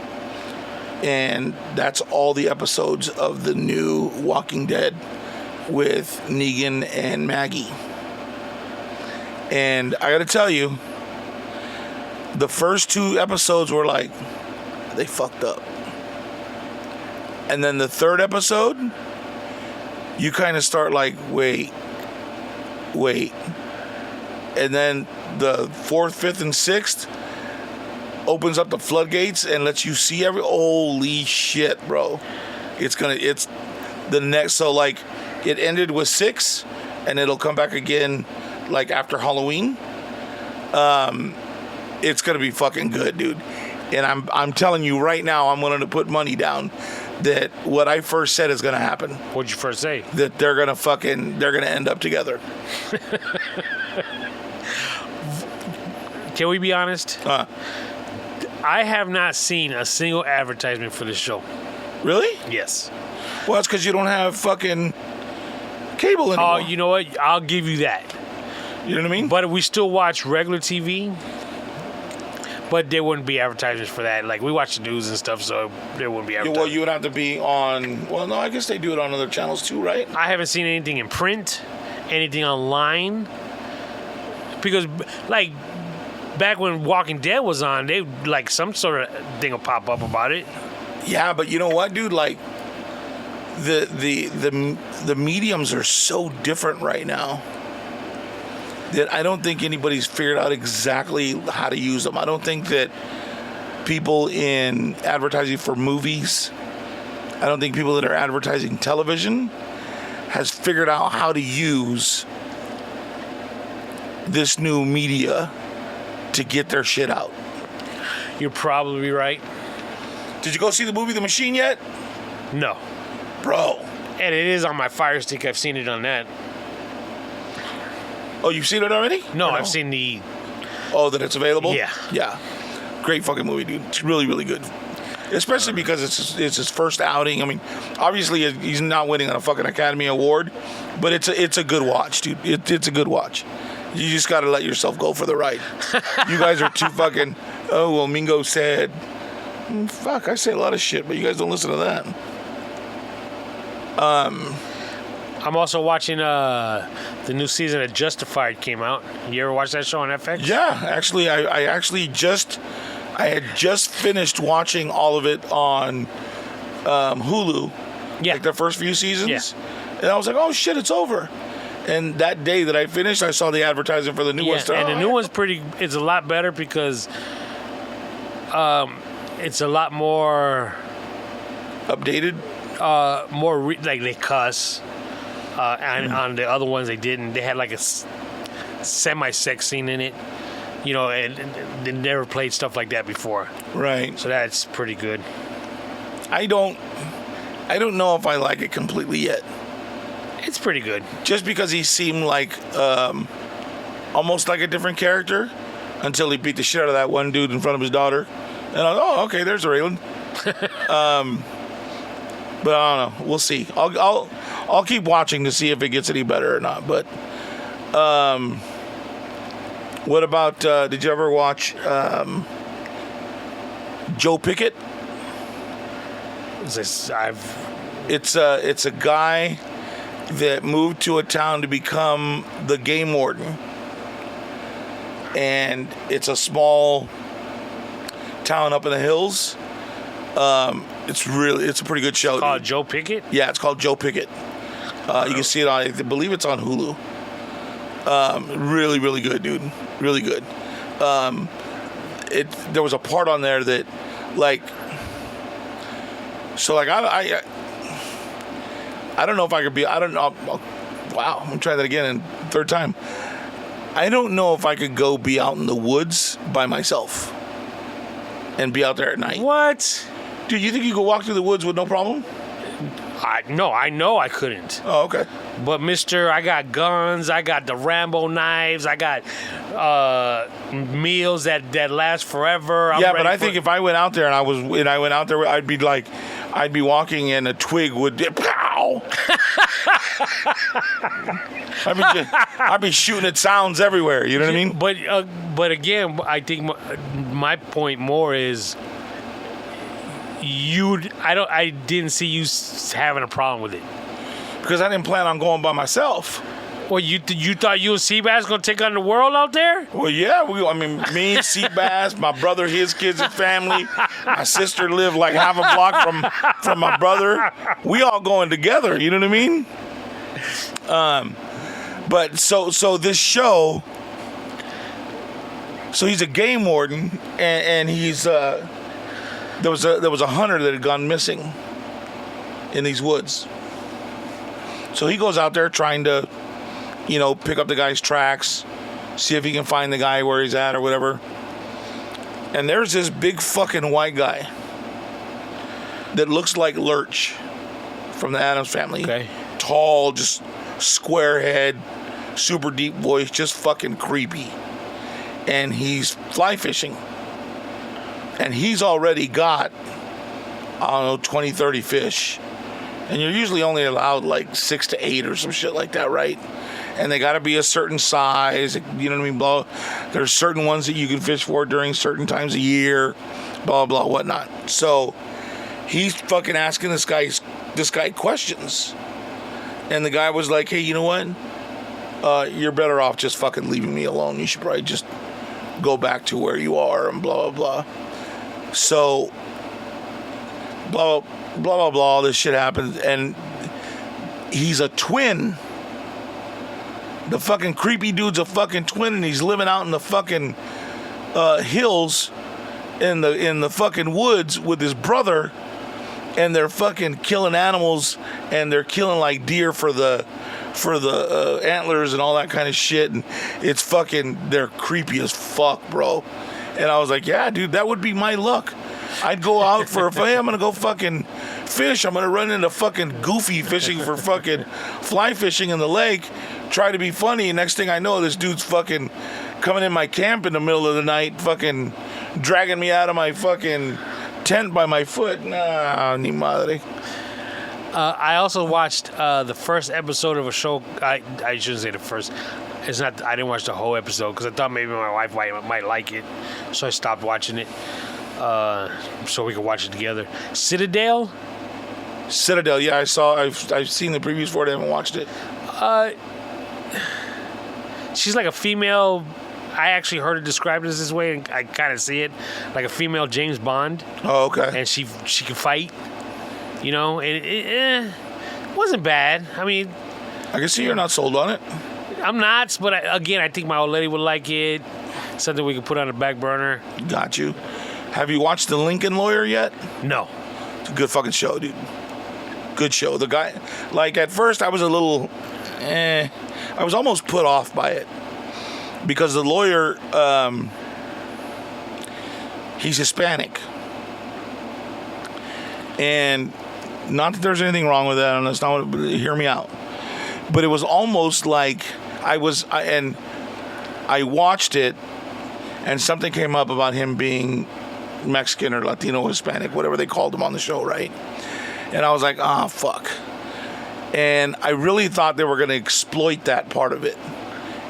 And that's all the episodes of the new Walking Dead with Negan and Maggie. And I gotta tell you, the first 2 episodes were like, they fucked up. And then the 3rd episode, you kind of start like, wait. And then the 4th, 5th, and 6th opens up the floodgates and lets you see holy shit, bro. It's the next, so like, it ended with 6, and it'll come back again, like, after Halloween. It's gonna be fucking good, dude. And I'm telling you right now, I'm willing to put money down that what I first said is gonna happen. What'd you first say? That they're gonna end up together. Can we be honest? I have not seen a single advertisement for this show. Really? Yes. Well, that's because you don't have fucking cable anymore. Oh, you know what? I'll give you that. You know what I mean? But we still watch regular TV. But there wouldn't be advertisements for that. Like, we watch the news and stuff, so there wouldn't be advertisements. Well, you would have to be on... Well, no, I guess they do it on other channels too, right? I haven't seen anything in print, anything online. Because, like, back when Walking Dead was on, they, like, some sort of thing will pop up about it. Yeah, but you know what, dude? Like, the mediums are so different right now. that I don't think anybody's figured out exactly how to use them. I don't think that people in advertising for movies, I don't think people that are advertising television has figured out how to use this new media to get their shit out. You're probably right. Did you go see the movie The Machine yet? No. Bro. And it is on my Fire Stick. I've seen it on that. Oh, you've seen it already? No, I've seen the... Oh, that it's available? Yeah. Yeah. Great fucking movie, dude. It's really, really good. Especially because it's his first outing. I mean, obviously he's not winning on a fucking Academy Award, but it's a good watch, dude. It's a good watch. You just got to let yourself go for the ride. You guys are too fucking... Oh, well, Mingo said... Fuck, I say a lot of shit, but you guys don't listen to that. I'm also watching the new season of Justified came out. You ever watch that show on FX? Yeah, actually, I had just finished watching all of it on Hulu. Yeah. Like the first few seasons. Yeah. And I was like, oh shit, it's over. And that day that I finished, I saw the advertising for the new one. And the new one's it's a lot better because it's a lot more updated. Like they cuss. And on the other ones they didn't. They had like a semi-sex scene in it. You know, and they never played stuff like that before. Right. So that's pretty good. I don't know if I like it completely yet. It's pretty good. Just because he seemed like almost like a different character until he beat the shit out of that one dude in front of his daughter. And I was, oh, okay, there's Raylan. But I don't know. We'll see. I'll keep watching to see if it gets any better or not. But what about? Did you ever watch Joe Pickett? It's a guy that moved to a town to become the game warden, and it's a small town up in the hills. It's a pretty good show. It's called Joe Pickett? Yeah, it's called Joe Pickett. You can see it on, I believe it's on Hulu. Really, really good, dude. Really good. There was a part on there that, like, so like I don't know if I could be. I don't know. Wow, I'm gonna try that again, third time. I don't know if I could go be out in the woods by myself and be out there at night. What? Dude, you think you could walk through the woods with no problem? No, I know I couldn't. Oh, okay. But mister, I got guns, I got the Rambo knives, I got meals that last forever. Yeah, but I think if I went out there I'd be walking and a twig would pow. I'd be shooting at sounds everywhere, you know what I mean? But again, I think my point more is I didn't see you having a problem with it. Because I didn't plan on going by myself. Well, you thought you and Seabass gonna take on the world out there? Well, yeah. Me, Seabass, my brother, his kids and family. My sister lived like half a block from my brother. We all going together. You know what I mean? But so this show. So he's a game warden, and he's there was a hunter that had gone missing in these woods. So he goes out there trying to, pick up the guy's tracks, see if he can find the guy where he's at or whatever. And there's this big fucking white guy that looks like Lurch from the Addams Family. Okay. Tall, just square head, super deep voice, just fucking creepy. And he's fly fishing. And he's already got, 20, 30 fish. And you're usually only allowed like 6 to 8 or some shit like that, right? And they got to be a certain size, you know what I mean? Blah. There's certain ones that you can fish for during certain times of year, blah, blah, whatnot. So he's fucking asking this guy questions. And the guy was like, hey, you know what? You're better off just fucking leaving me alone. You should probably just go back to where you are and blah, blah, blah. So, blah, blah, blah, this shit happens, and he's a twin The fucking creepy dude's a fucking twin, and he's living out in the fucking hills in the fucking woods with his brother, and they're fucking killing animals, and they're killing like deer for the antlers and all that kind of shit, and it's fucking, they're creepy as fuck, bro. And I was like, yeah, dude, that would be my luck. I'd go out hey, I'm gonna go fucking fish. I'm gonna run into fucking Goofy fishing for fucking fly fishing in the lake, try to be funny. Next thing I know, this dude's fucking coming in my camp in the middle of the night, fucking dragging me out of my fucking tent by my foot. Nah, ni madre. I also watched the first episode of a show. I shouldn't say the first. It's not. I didn't watch the whole episode because I thought maybe my wife might like it, so I stopped watching it. So we could watch it together. Citadel, yeah, I've seen the previews for it. I haven't watched it. She's like a female. I actually heard it described as this way, and I kind of see it like a female James Bond. Oh, okay. And she can fight, you know. And it wasn't bad. I mean, I can see you're not sold on it. I'm not, but I think my old lady would like it. Something we could put on the back burner. Got you. Have you watched The Lincoln Lawyer yet? No. It's a good fucking show, dude. Good show. The guy, like, at first I was a little, I was almost put off by it. Because the lawyer, he's Hispanic. And not that there's anything wrong with that, and that's not what, hear me out. But it was almost like I watched it, and something came up about him being Mexican or Latino, Hispanic, whatever they called him on the show, right? And I was like, fuck. And I really thought they were going to exploit that part of it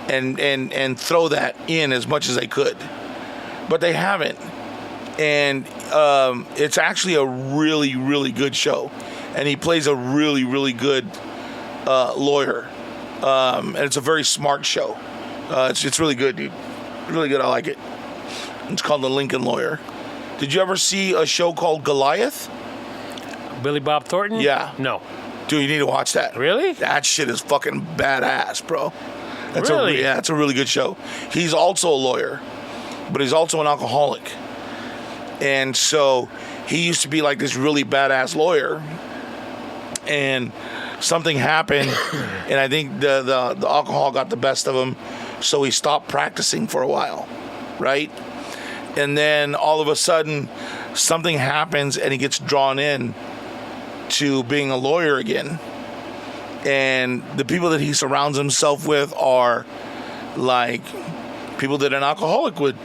and throw that in as much as they could. But they haven't. And it's actually a really, really good show. And he plays a really, really good lawyer. And it's a very smart show. It's really good, dude. Really good. I like it. It's called The Lincoln Lawyer. Did you ever see a show called Goliath? Billy Bob Thornton? Yeah. No. Dude, you need to watch that. Really? That shit is fucking badass, bro. Really? It's a really good show. He's also a lawyer, but he's also an alcoholic. And so he used to be like this really badass lawyer. And something happened, and I think the alcohol got the best of him, so he stopped practicing for a while, right? And then all of a sudden, something happens, and he gets drawn in to being a lawyer again. And the people that he surrounds himself with are like people that an alcoholic would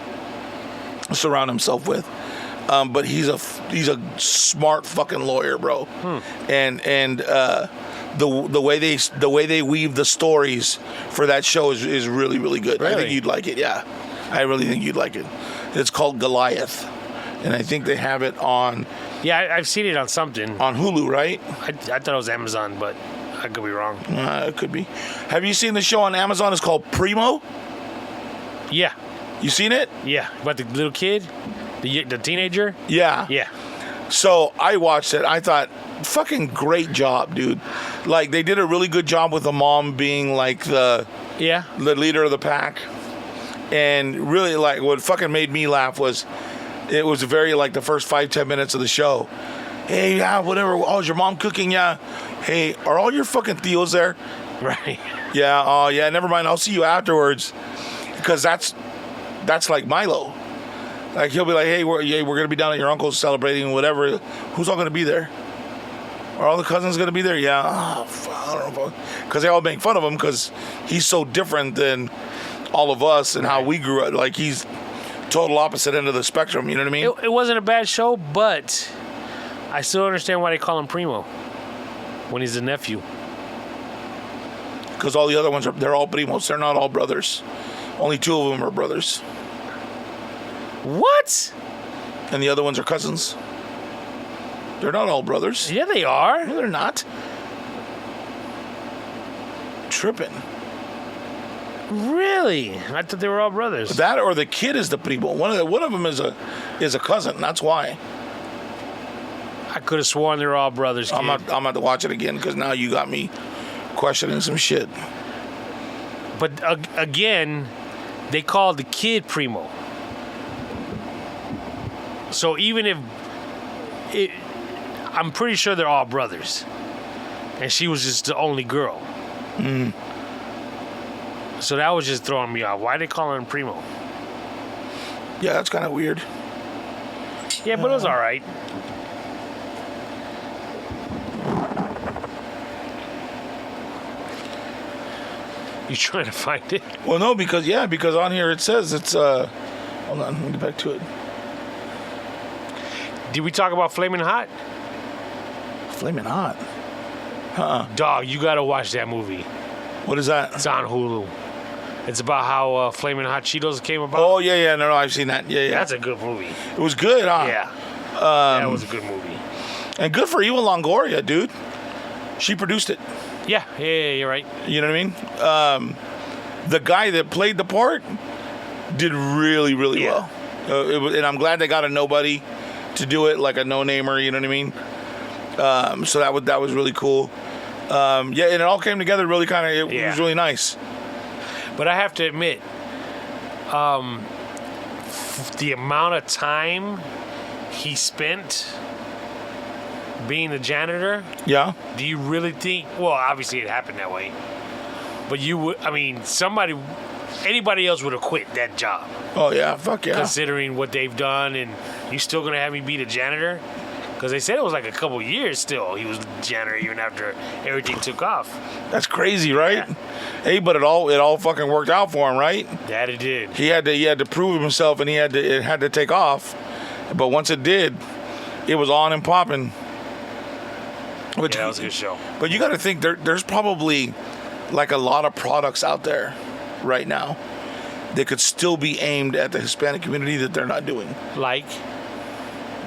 surround himself with. But he's a smart fucking lawyer, bro. And the way they weave the stories for that show is really, really good. Really? I think you'd like it. Yeah, I really think you'd like it. It's called Goliath, and I think they have it on. Yeah, I've seen it on something. On Hulu, right? I thought it was Amazon, but I could be wrong. It could be. Have you seen the show on Amazon? It's called Primo. Yeah. You seen it? Yeah. About the little kid, the teenager. Yeah. Yeah. So I watched it. I thought, fucking great job, dude. Like, they did a really good job with the mom being like the leader of the pack. And really, like, what fucking made me laugh was it was very, like, the first 5-10 minutes of the show. Hey, yeah, whatever. Oh, is your mom cooking? Yeah. Hey, are all your fucking Theos there? Right. Yeah. Oh, yeah. Never mind. I'll see you afterwards. Because that's like Milo. Like, he'll be like, hey, we're going to be down at your uncle's celebrating whatever. Who's all going to be there? Are all the cousins going to be there? Yeah. Oh, I don't know. Because they all make fun of him because he's so different than all of us and how we grew up. Like, he's total opposite end of the spectrum. You know what I mean? It wasn't a bad show, but I still understand why they call him Primo when he's a nephew. Because all the other ones, they're all primos. They're not all brothers. Only 2 of them are brothers. What? And the other ones are cousins. They're not all brothers. Yeah, they are. No, they're not. Tripping. Really? I thought they were all brothers. That or the kid is the primo. One of them is a cousin. That's why. I could have sworn they were all brothers. Kid. I'm about to watch it again because now you got me questioning some shit. But again, they called the kid Primo. So even if I'm pretty sure they're all brothers, and she was just the only girl. So that was just throwing me off. Why they call him Primo? Yeah, that's kind of weird. Yeah, but it was all right. You trying to find it? Well, no, because on here it says it's hold on, let me get back to it. Did we talk about Flamin' Hot? Flaming Hot. Dog, you gotta watch that movie. What is that? It's on Hulu. It's about how Flamin' Hot Cheetos came about. Oh yeah, no, I've seen that. Yeah. That's a good movie. It was good, huh? Yeah. That was a good movie. And good for Eva Longoria, dude. She produced it. Yeah, you're right. You know what I mean? The guy that played the part did really, really well. And I'm glad they got a nobody to do it, like a no-namer. You know what I mean? So that was really cool. And it all came together really kind of. It was really nice. But I have to admit, the amount of time he spent being a janitor. Yeah. Do you really think? Well, obviously it happened that way. But you would. I mean, anybody else would have quit that job. Oh yeah, fuck yeah. Considering what they've done, and you still gonna have me be the janitor? Because they said it was like a couple years still. He was the janitor even after everything took off. That's crazy, right? Yeah. Hey, but it all fucking worked out for him, right? That it did. He had to prove himself, and it had to take off. But once it did, it was on and popping. Yeah, that was a good show. But you got to think there's probably like a lot of products out there right now that could still be aimed at the Hispanic community that they're not doing. Like?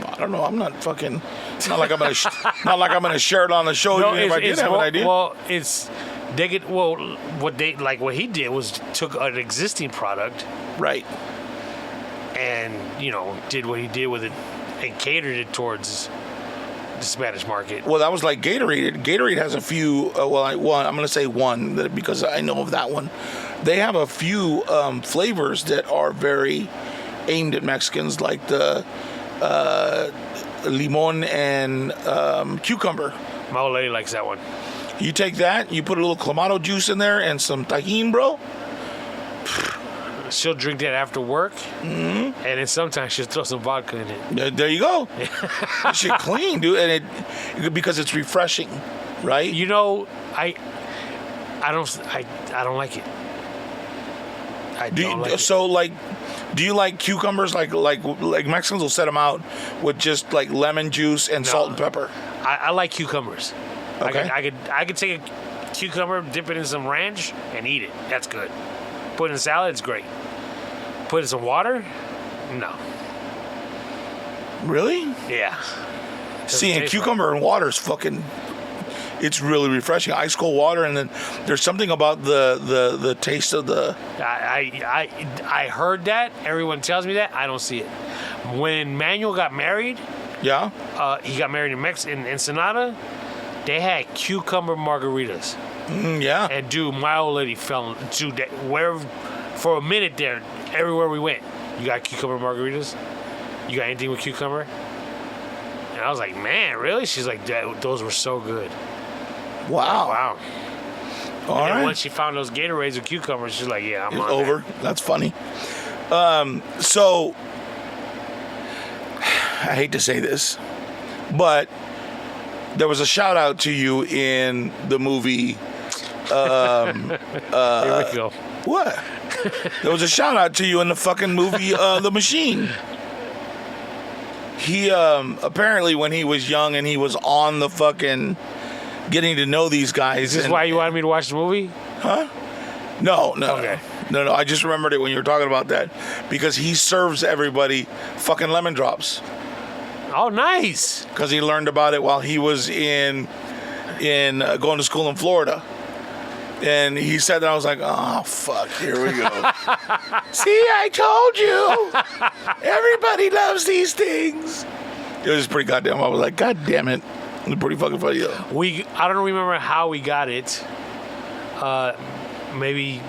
I don't know. I'm not fucking. It's not like I'm gonna share it on the show. No, even if I did have an idea. Well, what he did was took an existing product, right, and did what he did with it and catered it towards the Spanish market. Well, that was like Gatorade. Gatorade has a few. I'm going to say one because I know of that one. They have a few flavors that are very aimed at Mexicans, like the limon and cucumber. My old lady likes that one. You take that, you put a little clamato juice in there and some tajin, bro. She'll drink that after work, and then sometimes she'll throw some vodka in it. There you go. That shit clean, dude, and because it's refreshing, right? I don't like it. So, like, do you like cucumbers? Like Mexicans will set them out with just like lemon juice and salt and pepper. I like cucumbers. Okay. I could take a cucumber, dip it in some ranch, and eat it. That's good. Put it in salad, it's great. Put it in some water? No. Really? Yeah. See, and cucumber and water is fucking. It's really refreshing. Ice cold water, and then there's something about the taste of the. I heard that. Everyone tells me that. I don't see it. When Manuel got married, Yeah. he got married in Ensenada. They had cucumber margaritas. Yeah. And dude, my old lady fell into that. For a minute there, everywhere we went, you got cucumber margaritas? You got anything with cucumber? And I was like, man, really? She's like, those were so good. Wow. Wow. All and right. once she found those Gatorades with cucumbers, she's like, yeah, I'm It's on over. that. That's funny. So I hate to say this, but there was a shout out to you in the movie. Here we go. What? There was a shout out to you in the fucking movie The Machine. He apparently when he was young and he was on the fucking getting to know these guys. Is this why you wanted me to watch the movie? Huh? No. Okay. No. I just remembered it when you were talking about that because he serves everybody fucking lemon drops. Oh, nice. Because he learned about it while he was in going to school in Florida. And he said that. I was like, oh, fuck, here we go. See, I told you. Everybody loves these things. It was pretty goddamn. I was like, God damn it. It was pretty fucking funny, though. I don't remember how we got it. Maybe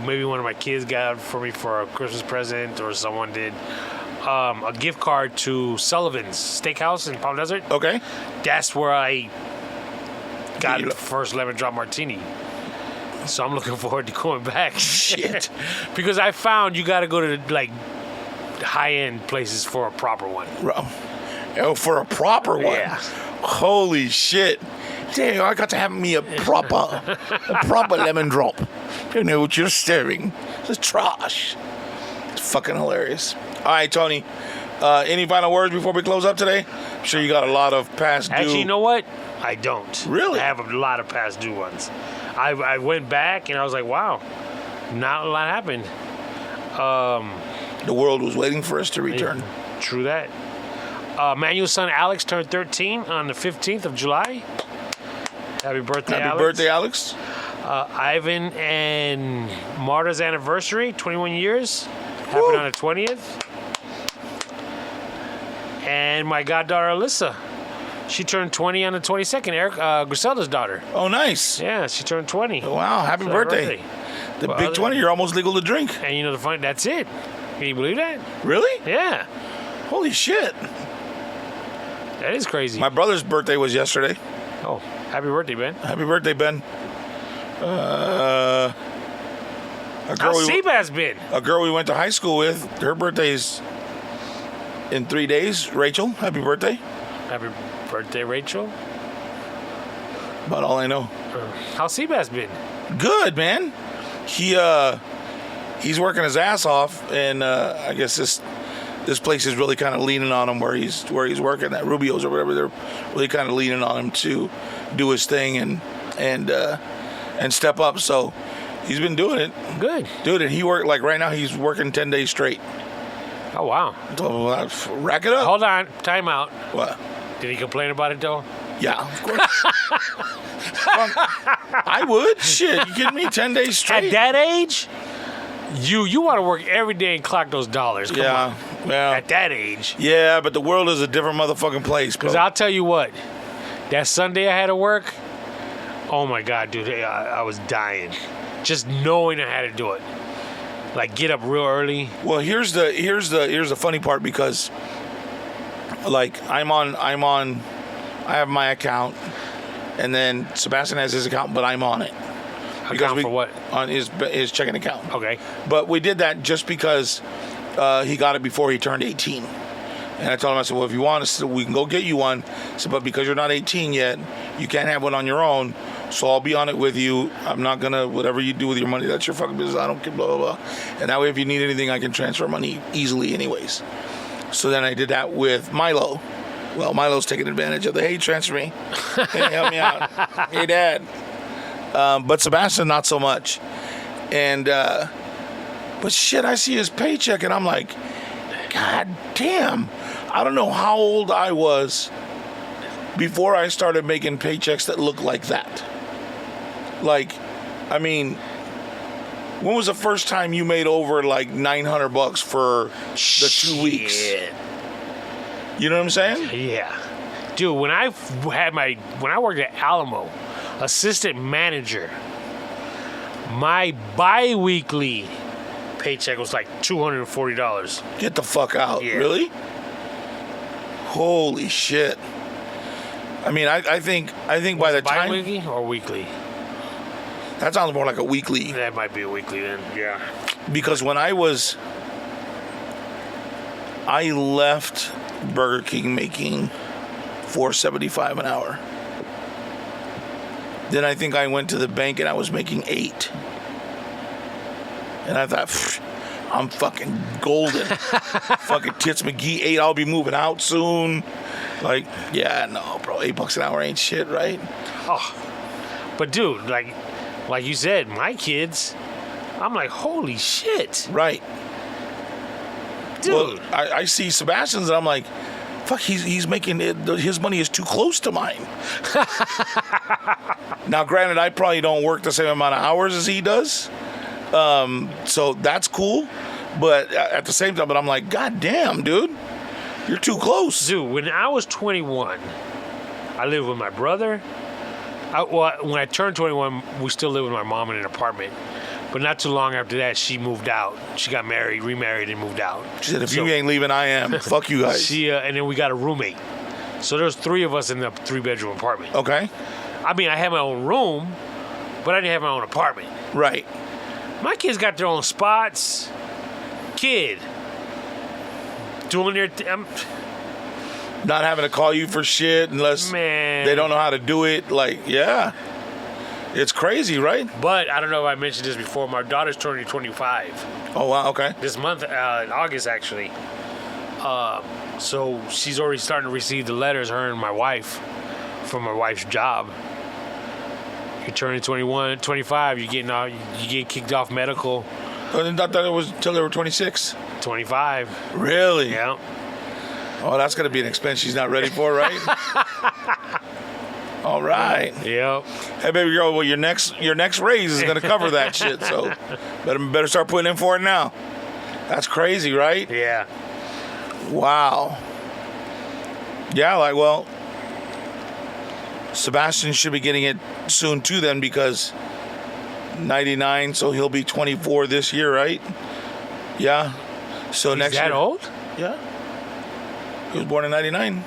maybe one of my kids got for me for a Christmas present, or someone did. A gift card to Sullivan's Steakhouse in Palm Desert. Okay. That's where I got the first lemon drop martini. So I'm looking forward to going back. Shit. Because I found you got to go to like high-end places for a proper one. Oh, for a proper one. Yeah. Holy shit. Damn, I got to have me a proper lemon drop. You know what you're staring. It's trash. It's fucking hilarious. All right, Tony. Any final words before we close up today? I'm sure you got a lot of past due. Actually, you know what? I don't. Really? I have a lot of past due ones. I went back and I was like, wow, not a lot happened. The world was waiting for us to return. True that. Manuel's son Alex turned 13 on the 15th of July. Happy birthday, Alex. Happy birthday, Alex. Ivan and Marta's anniversary, 21 years. Happened on the 20th. And my goddaughter Alyssa, she turned 20 on the 22nd. Eric, Griselda's daughter. Oh, nice. Yeah, she turned 20. Wow, happy birthday. The big 20, you're almost legal to drink. And you know the fun, that's it. Can you believe that? Really? Yeah. Holy shit. That is crazy. My brother's birthday was yesterday. Oh, happy birthday, Ben. Happy birthday, Ben. How's Seabass been? A girl we went to high school with, her birthday's in 3 days. Rachel, happy birthday. Happy birthday, Rachel. About all I know. How's Seabass been? Good, man. He's working his ass off, and I guess this place is really kind of leaning on him where he's working at Rubio's or whatever. They're really kind of leaning on him to do his thing and step up. So he's been doing it. Good. Dude, and he worked, like right now he's working 10 days straight. Oh, wow. So, rack it up. Hold on. Time out. What? Did he complain about it, though? Yeah, of course. I would. Shit, you kidding me? 10 days straight? At that age, you want to work every day and clock those dollars. Come on. Well, At that age. yeah, but the world is a different motherfucking place, bro. Because I'll tell you what, that Sunday I had to work, oh my God, dude, I was dying. Just knowing I had to do it. Like, get up real early. Well, here's the funny part, because like I have my account, and then Sebastian has his account, but I'm on it. Account for what? On his checking account. Okay. But we did that just because he got it before he turned 18. And I told him, I said, well, if you want us, we can go get you one. I said, but because you're not 18 yet, you can't have one on your own. So I'll be on it with you. I'm not going to, whatever you do with your money, that's your fucking business. I don't care, blah, blah, blah. And that way, if you need anything, I can transfer money easily anyways. So then I did that with Milo. Well, Milo's taking advantage of the, hey, transfer me. Hey, help me out. Hey, Dad. But Sebastian, not so much. And, but shit, I see his paycheck and I'm like, God damn. I don't know how old I was before I started making paychecks that looked like that. Like, I mean, when was the first time you made over like $900 for the 2 weeks? You know what I'm saying? Yeah. Dude, when I worked at Alamo, assistant manager, my bi-weekly paycheck was like $240. Get the fuck out. Yeah. Really? Holy shit. I mean, I think by the time... Bi-weekly or weekly? That sounds more like a weekly. That might be a weekly then, yeah. Because when I left Burger King making $4.75 an hour. Then I think I went to the bank and I was making $8. And I thought, I'm fucking golden. Fucking Tits McGee, $8. I'll be moving out soon. Like, yeah, no, bro, $8 an hour ain't shit, right? Oh, but dude, like you said, my kids, I'm like, holy shit, right? Dude. Well, I see Sebastian's and I'm like, fuck, he's making it. His money is too close to mine. Now, granted, I probably don't work the same amount of hours as he does. So that's cool, but at the same time, I'm like, God damn, dude, you're too close. Dude, when I was 21, I lived with my brother. When I turned 21, we still lived with my mom in an apartment. But not too long after that, she moved out. She got married, remarried, and moved out. She said, if you ain't leaving, I am. Fuck you guys. And then we got a roommate. So there's 3 of us in the 3-bedroom apartment. Okay. I mean, I had my own room, but I didn't have my own apartment. Right. My kids got their own spots. Kid. Doing their... Not having to call you for shit unless they don't know how to do it. Like, yeah. It's crazy, right? But I don't know if I mentioned this before. My daughter's turning 25. Oh, wow. Okay. This month, in August, actually. So she's already starting to receive the letters, her and my wife, from my wife's job. You're turning 21, 25, you get kicked off medical. I thought it was until they were 26. 25. Really? Yeah. Oh, that's going to be an expense she's not ready for, right? All right. Yep. Hey, baby girl, well, your next raise is going to cover that shit, so better start putting in for it now. That's crazy, right? Yeah. Wow. Yeah, like, well, Sebastian should be getting it soon, too, then, because 99, so he'll be 24 this year, right? Yeah. So next year. He's that old? Yeah. He was born in 99.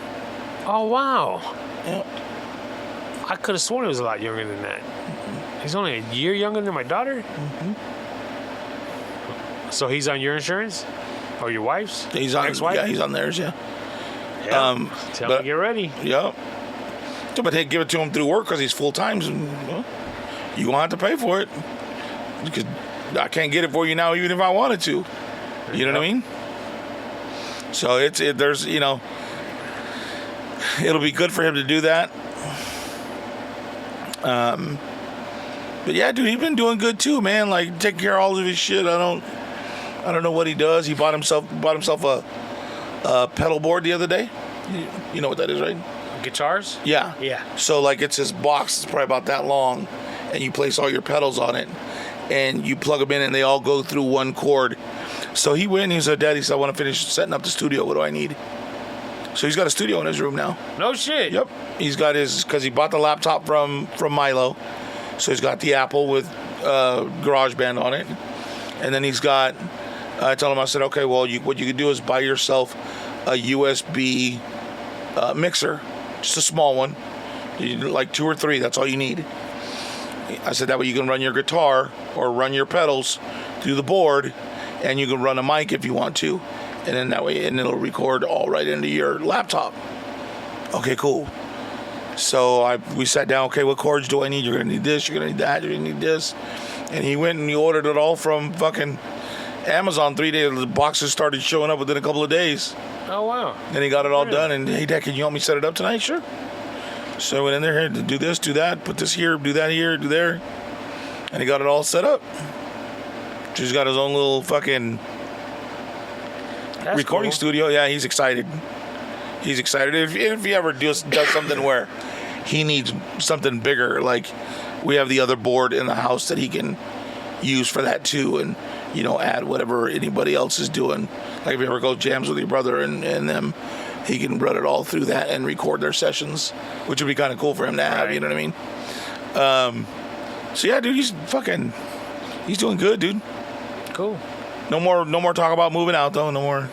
Oh, wow. Yeah. I could have sworn he was a lot younger than that. He's only a year younger than my daughter? Mm-hmm. So he's on your insurance? Or your wife's? He's on, ex-wife? yeah, he's on theirs, yeah. Yeah. Tell him to get ready. Yep. But they give it to him through work because he's full-time. So, well, you won't have to pay for it. Because I can't get it for you now even if I wanted to. You know what I mean? So there's, it'll be good for him to do that. But yeah, dude, he's been doing good too, man. Like taking care of all of his shit. I don't know what he does. He bought himself a pedal board the other day. You know what that is, right? Guitars? Yeah. Yeah. So like it's this box. It's probably about that long, and you place all your pedals on it, and you plug them in, and they all go through one cord. So he went and he said, Daddy, I want to finish setting up the studio. What do I need? So he's got a studio in his room now. No shit. Yep. He's got because he bought the laptop from Milo. So he's got the Apple with GarageBand on it. And then he's got, I told him, I said, okay, well, what you could do is buy yourself a USB mixer, just a small one, like 2 or 3, that's all you need. I said, that way you can run your guitar or run your pedals through the board, and you can run a mic if you want to. And then that way, and it'll record all right into your laptop. Okay, cool. So we sat down, okay, what cords do I need? You're going to need this, you're going to need that, you're going to need this. And he went and he ordered it all from fucking Amazon. 3 days, the boxes started showing up within a couple of days. Oh, wow. Then he got it all done, and hey, Dad, can you help me set it up tonight? Sure. So I went in there, here to do this, do that, put this here, do that here, do there. And he got it all set up. He's got his own little fucking recording studio. Yeah, he's excited. He's excited. If he ever does something where he needs something bigger, like we have the other board in the house that he can use for that too, and add whatever anybody else is doing. Like if he ever goes jams with your brother and them, he can run it all through that and record their sessions, which would be kind of cool for him to have. Right. You know what I mean? So yeah, dude, he's doing good, dude. Cool. No more talk about moving out though. No more.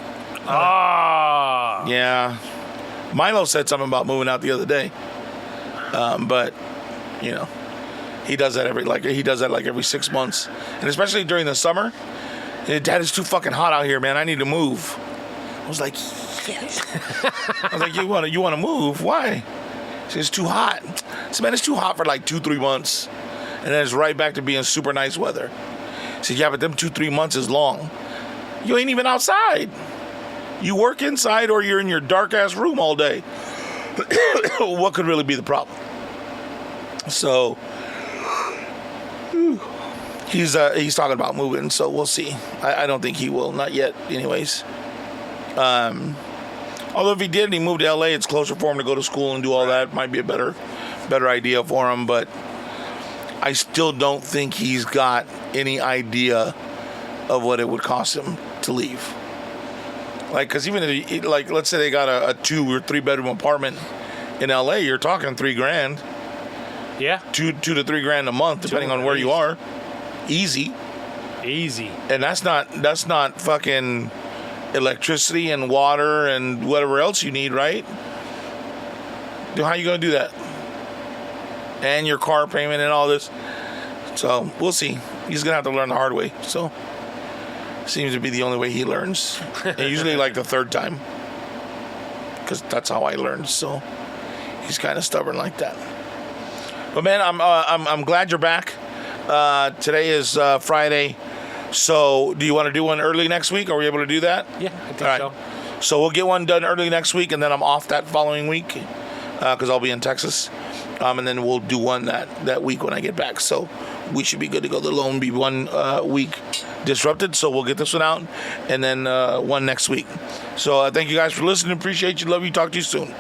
Yeah. Milo said something about moving out the other day. But he does that every 6 months, and especially during the summer. Dad, it's too fucking hot out here, man. I need to move. I was like, yes. I was like, you want to move? Why? She said, it's too hot. I said, man, it's too hot for like 2-3 months, and then it's right back to being super nice weather. I said, yeah, but them 2-3 months is long. You ain't even outside. You work inside or you're in your dark ass room all day. What could really be the problem? So he's talking about moving, so we'll see. I don't think he will, not yet anyways. Although if he did and he moved to LA, it's closer for him to go to school and do all that. Might be a better idea for him, but I still don't think he's got any idea of what it would cost him to leave. Like, because even if let's say they got a 2 or 3 bedroom apartment in LA, you're talking $3,000. Yeah. 2 to 3 grand a month, depending on where you are. Easy. Easy. And that's not fucking electricity and water and whatever else you need, right? Dude, how you gonna do that? And your car payment and all this. So we'll see. He's gonna have to learn the hard way. So seems to be the only way he learns. And usually like the third time, because that's how I learned. So he's kind of stubborn like that. But man, I'm glad you're back. Today is Friday. So do you want to do one early next week? Are we able to do that? Yeah, I think All right. so. So we'll get one done early next week, and then I'm off that following week because I'll be in Texas. And then we'll do one that week when I get back. So we should be good to go. There'll only be 1 week disrupted. So we'll get this one out, and then one next week. So thank you guys for listening. Appreciate you. Love you. Talk to you soon.